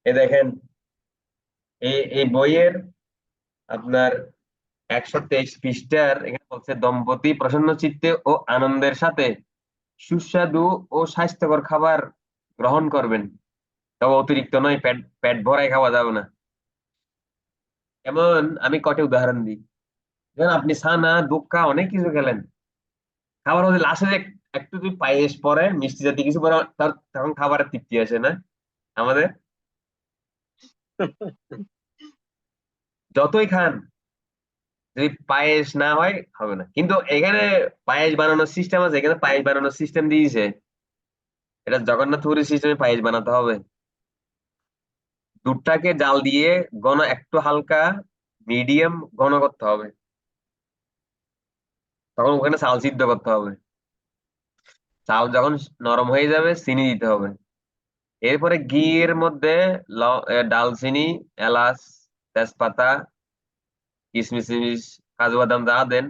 এ দেখেন, এই বইয়ের আপনার 123 পৃষ্ঠার এখানে বলছে, দম্পতি প্রসন্ন চিত্তে ও আনন্দের সাথে সুস্বাদু ও স্বাস্থ্যকর খাবার গ্রহণ করবেন, তবে অতিরিক্ত নয়, পেট পেট ভরায় খাওয়া যাবে না। এমন আমি কটে উদাহরণ দিই। যেমন আপনি সানা দুঃখা অনেক কিছু খেলেন, খাবার মধ্যে লাস্টে যে একটু যদি পায়েস পরে, মিষ্টি জাতীয় কিছু পরে, তখন খাবারের তৃপ্তি আসে না আমাদের? যতই খান, যদি পায়েস না হয় হবে না। কিন্তু এখানে পায়েস বানানোর সিস্টেম আছে, এখানে পায়েস বানানোর সিস্টেম দিয়েছে। এটা জগন্নাথ পুরী সিস্টেমে পায়েস বানাতে হবে। দুধটাকে জাল দিয়ে ঘন, একটু হালকা মিডিয়াম ঘন করতে হবে, তখন ওখানে চাল সিদ্ধ করতে হবে। চাল যখন নরম হয়ে যাবে, চিনি দিতে হবে। এরপরে ঘিয়ের মধ্যে ডালচিনি, এলাচ, তেজপাতা, কিশমিশ টিশমিশ, কাজু বাদাম যা দেন,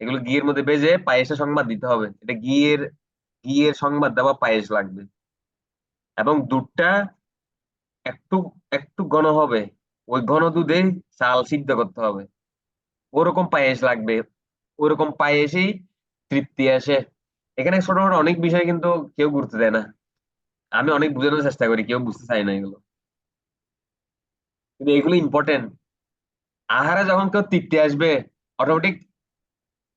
এগুলো ঘিয়ের মধ্যে ভেজে পায়েসের সংবাদ দিতে হবে। এটা ঘিয়ের ঘিয়ের সংবাদ দেওয়া পায়েস লাগবে। এবং দুধটা একটু একটু ঘন হবে, ওই ঘন দুধে চাল সিদ্ধ করতে হবে, ওরকম পায়েস লাগবে। ওরকম পায়েসেই তৃপ্তি আসে। এখানে ছোট ছোট অনেক বিষয় কিন্তু কেউ গুরুত্ব দেয় না। আমি অনেক বোঝানোর চেষ্টা করি, কেউ বুঝতে চায় না এগুলো, কিন্তু এগুলো ইম্পর্টেন্ট। আহারে যখন কেউ তৃপ্তি আসবে, অটোমেটিক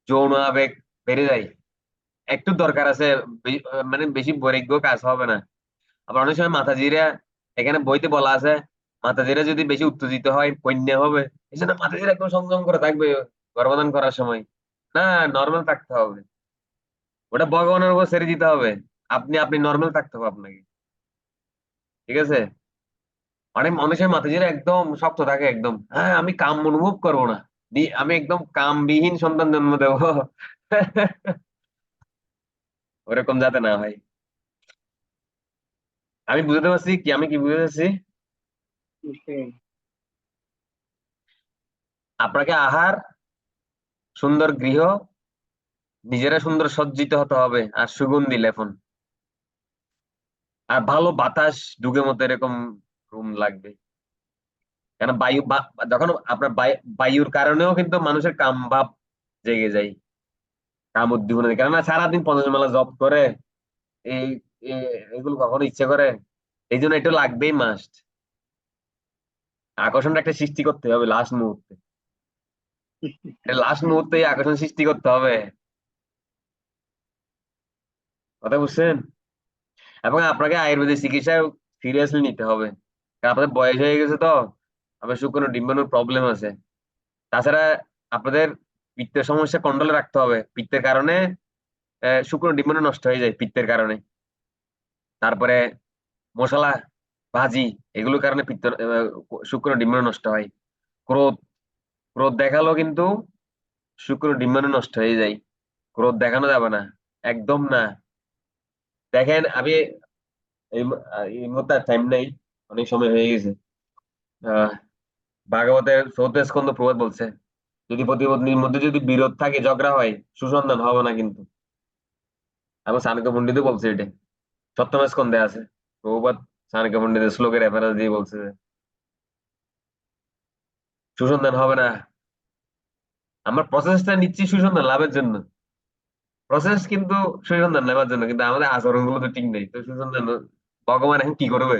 যৌন আবেগ বেড়ে যায়। একটু দরকার আছে, মানে বেশি বৈরাগ্য কাজ হবে না। আবার অনেক সময় মাতাজিরা, এখানে বইতে বলা আছে, মাতাজিরা যদি বেশি উত্তেজিত হয় কন্যা হবে, এই জন্য মাতাজিরা একদম সংযম করে থাকবে গর্ভধারণ করার সময়। না, নর্মাল থাকতে হবে, ওটা ভগবানের উপর ছেড়ে দিতে হবে। আপনি আপনি নর্মাল থাকতে হবে আপনাকে, ঠিক আছে? অনেক মানুষের মাথা যে একদম শক্ত থাকে, একদম হ্যাঁ আমি কাম অনুভব করবো না, আমি একদম কামবিহীন সন্তান জন্ম দেবো। ওরকম যাতে না হয়। আমি বুঝতে পারছি কি, আমি কি বুঝতে পারছি, বুঝতে- আপনাকে আহার, সুন্দর গৃহ, নিজেরা সুন্দর সজ্জিত হতে হবে, আর সুগন্ধি লেপন, আর ভালো বাতাস ঢুকে মতো এরকম রুম লাগবে। কেন বায়ু যখন আপনার বায়ুর কারণেও কিন্তু মানুষের কাম ভাব জেগে যায়, কাম উদ্দীপনা, কেননা সারাদিন 50 মেলা জব করে, এই এগুলো কখনো ইচ্ছে করে? এই জন্য একটু লাগবেই মাস্ট, আকর্ষণটা একটা সৃষ্টি করতে হবে লাস্ট মুহূর্তে, লাস্ট মুহূর্তে এই আকর্ষণ সৃষ্টি করতে হবে। কথা বুঝছেন? এবং আপনাকে আয়ুর্বেদিক চিকিৎসা সিরিয়াসলি নিতে হবে, কারণ আপনাদের বয়স হয়ে গেছে তো, আপনার শুক্রাণু ডিম্বাণুর প্রবলেম আছে। তাছাড়া আপনাদের পিত্তের সমস্যা কন্ট্রোলে রাখতে হবে, পিত্তের কারণে শুক্রাণু ডিম্বাণু নষ্ট হয়ে যায় পিত্তের কারণে। তারপরে মশলা, ভাজি, এগুলোর কারণে শুক্রাণু ডিম্বাণু নষ্ট হয়। ক্রোধ, ক্রোধ দেখালো কিন্তু শুক্রাণু ডিম্বাণু নষ্ট হয়ে যায়। ক্রোধ দেখানো যাবে না, একদম না। দেখেন আমি এই মুহূর্তে টাইম নেই, অনেক সময় হয়ে গেছে। আহ ভাগবতের 4th স্কন্ধ প্রভাত বলছে, যদি প্রতিপত্নীর মধ্যে যদি বিরোধ থাকে, ঝগড়া হয়, সুসন্তান হবে না কিন্তু। এবং চাণক্য পণ্ডিতও বলছে এটা, 7ম স্কন্ধে আছে। প্রভুপাদ চাণক্য পণ্ডিতের শ্লোকের রেফারেন্স দিয়ে বলছে যে সুসন্তান হবে না। আমরা প্রসেসটা নিচ্ছি সুসন্তান লাভের জন্য, প্রসেস কিন্তু সুসন্তান নেওয়ার জন্য, কিন্তু আমাদের আচরণ গুলো তো ঠিক নেই, তো সুসন্তান ভগবান এখন কি করবে?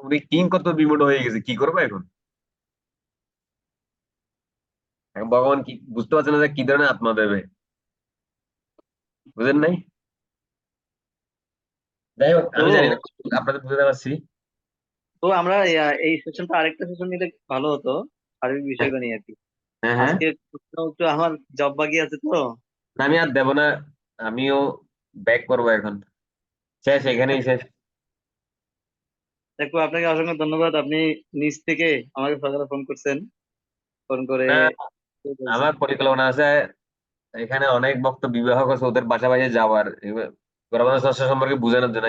উনি কিং কত বিমূঢ় হয়ে গেছে, কি করবে এখন? এখন ভগবান কি বুঝতে পারছে না যে কি ধরনের আত্মা দেবে? বুঝেন নাই? যাই হোক, তো আমি জানি না আপনাদের বুঝতে পারছি। তো আমরা এই সেশনটা আরেকটা সেশন নিলে ভালো হতো, শারীরিক হ্যাঁ, বিষয়টা নিয়ে আর কি। হ্যাঁ, হ্যাঁ। আজকে একটু আমার জব বাকি আছে তো। না, আমি আর দেবো না, আমিও ব্যাক করবো এখন, শেষ, এখানেই শেষ। দেখো, আপনাকে অসংখ্য ধন্যবাদ। আপনি নিজ থেকে আমাকে সকালে ফোন করছেন, ফোন করে না, বলছেন। আমার পরিকল্পনা আছে, এখানে অনেক ভক্ত বিবাহ করছে, ওদের বাসা বাসা যাওয়ার, গরমের চর্চা সম্পর্কে বোঝানোর জন্য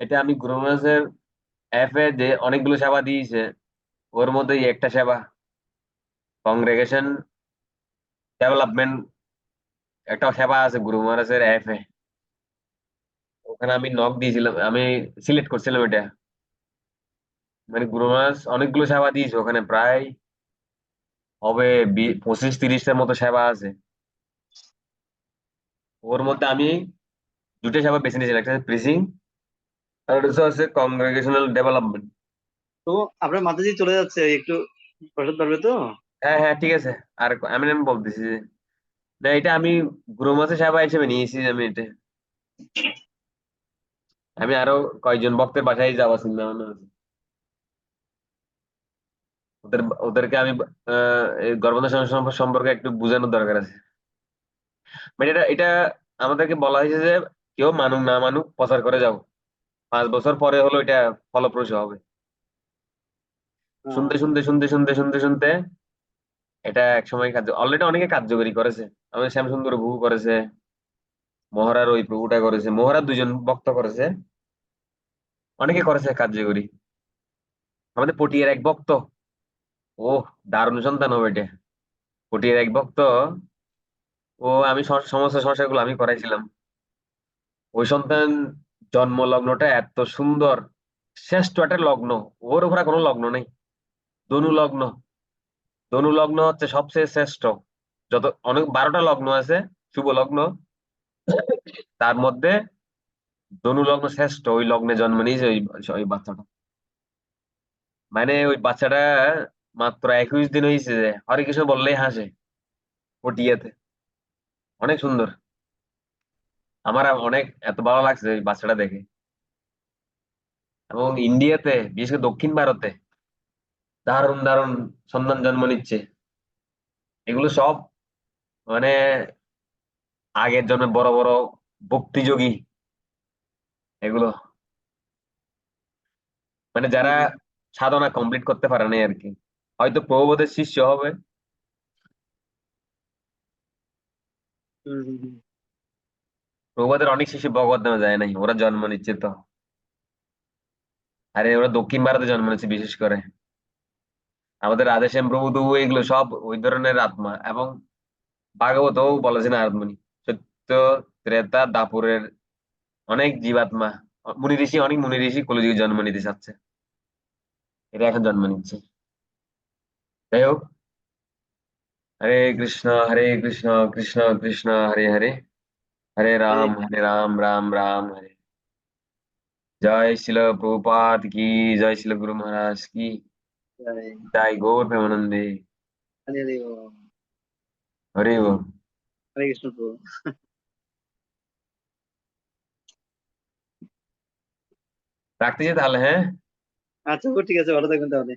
এটা আমি গুরু মহারাজের অ্যাপে যে অনেকগুলো সেবা দিয়েছে, ওর মধ্যে এই একটা সেবা, কংগ্রেগেশন ডেভেলপমেন্ট, একটা সেবা আছে গুরু মহারাজের অ্যাপে। ওখানে আমি নক দিয়েছিলাম, আমি সিলেক্ট করছিলাম এটা। মানে গুরু মহারাজ অনেকগুলো সেবা দিয়েছে ওখানে, প্রায় হবে 25-30টার মতো সেবা আছে। ওর মধ্যে আমি দুটো সেবা বেছে নিয়েছিলাম, একটা হচ্ছে প্রিসিং, আর একটা হচ্ছে কংগ্রেগেশনাল ডেভেলপমেন্ট। তো আপনার মাথায় দিয়ে চলে যাচ্ছে, একটু প্রসাদ পারবে তো? হ্যাঁ, হ্যাঁ, ঠিক আছে। আর আমি বলতেছি যে, না, এটা আমি গুরু মহারাজের সেবা হিসেবে নিয়েছি, আমি এটা, আমি আরো কয়েকজন ভক্তের বাসায় যাওয়া চিন্তা ভাবনা আছে। ওদেরকে আমি এই গর্ভধারণ সম্পর্কে একটু বোঝানোর দরকার আছে। মানে এটা আমাদেরকে বলা হয়েছে যে কেউ মানুক না মানুক প্রচার করে যাও, 5 বছর পরে হলো এটা ফলপ্রসূ হবে। শুনতে আহ, শুনতে শুনতে শুনতে শুনতে শুনতে এটা এক সময় অলরেডি অনেকে কার্যকরী করেছে। আমাদের শ্যামসুন্দর বহু করেছে, মহারার ওই প্রভুটা করেছে, মহারার 2জন ভক্ত করেছে, অনেকে করেছে কার্যকরী। আমাদের পটিয়ার এক ভক্ত, ও দারুণ সন্তান হবে এটা। পটিয়ার এক ভক্ত, ও আমি সমস্ত সমস্যাগুলো আমি করাইছিলাম। ওই সন্তান জন্ম লগ্নটা এত সুন্দর, শ্রেষ্ঠ একটা লগ্ন, ওর উপরে কোনো লগ্ন নেই। ধনু লগ্ন, ধনু লগ্ন হচ্ছে সবচেয়ে শ্রেষ্ঠ। যত অনেক 12টা লগ্ন আছে, শুভ লগ্ন, তার মধ্যে ধনু লগ্ন শ্রেষ্ঠ। ওই লগ্নে জন্ম নিয়েছে ওই ওই বাচ্চাটা। মানে ওই বাচ্চাটা মাত্র 21 দিন হয়েছে, যে হরে কৃষ্ণ বললেই হাসে, পটিয়াতে, অনেক সুন্দর। আমার অনেক এত ভালো লাগছে ওই বাচ্চাটা দেখে। এবং ইন্ডিয়াতে, বিশেষ করে দক্ষিণ ভারতে দারুণ দারুণ সন্তান জন্ম নিচ্ছে। এগুলো সব মানে আগের জন্মে বড় বড় ভক্তিযোগী এগুলো। মানে জি যারা জি। সাধনা কমপ্লিট করতে পারে না আর কি, হয়তো প্রভুপাদের শিষ্য হবে। হুম হুম হুম। প্রভুপাদের অনেক শিষ্য ভগবত ধামে যায় নাই, ওরা জন্ম নিচ্ছে তো। আরে ওরা দক্ষিণ ভারতে জন্ম নিচ্ছে বিশেষ করে। আমাদের রাধেশ্যাম প্রভু তো এগুলো সব ওই ধরনের আত্মা। এবং ভাগবতও বলেছেন আত্মনি, সত্য, ত্রেতা, দাপুরের অনেক জীবাত্মা, মুনি ঋষি, অনেক মুনি ঋষি কলিযুগে জন্ম নিতে চাচ্ছে, এটা এখন জন্ম নিচ্ছে। যাই হোক, হরে কৃষ্ণ কৃষ্ণ কৃষ্ণ হরে হরে, হরে হরে রাম রাম রাম হরে। জয় শিল প্রভুপাদ কি, জয় শিল গুরু মহারাজ কি, হরে জয় গৌর প্রেমানন্দে। হরে হরে বল। হরে বল। হরে কৃষ্ণ প্রভু। রাখতেছি তাহলে, হ্যাঁ। আচ্ছা ঠিক আছে, ভালো থাকবেন তাহলে।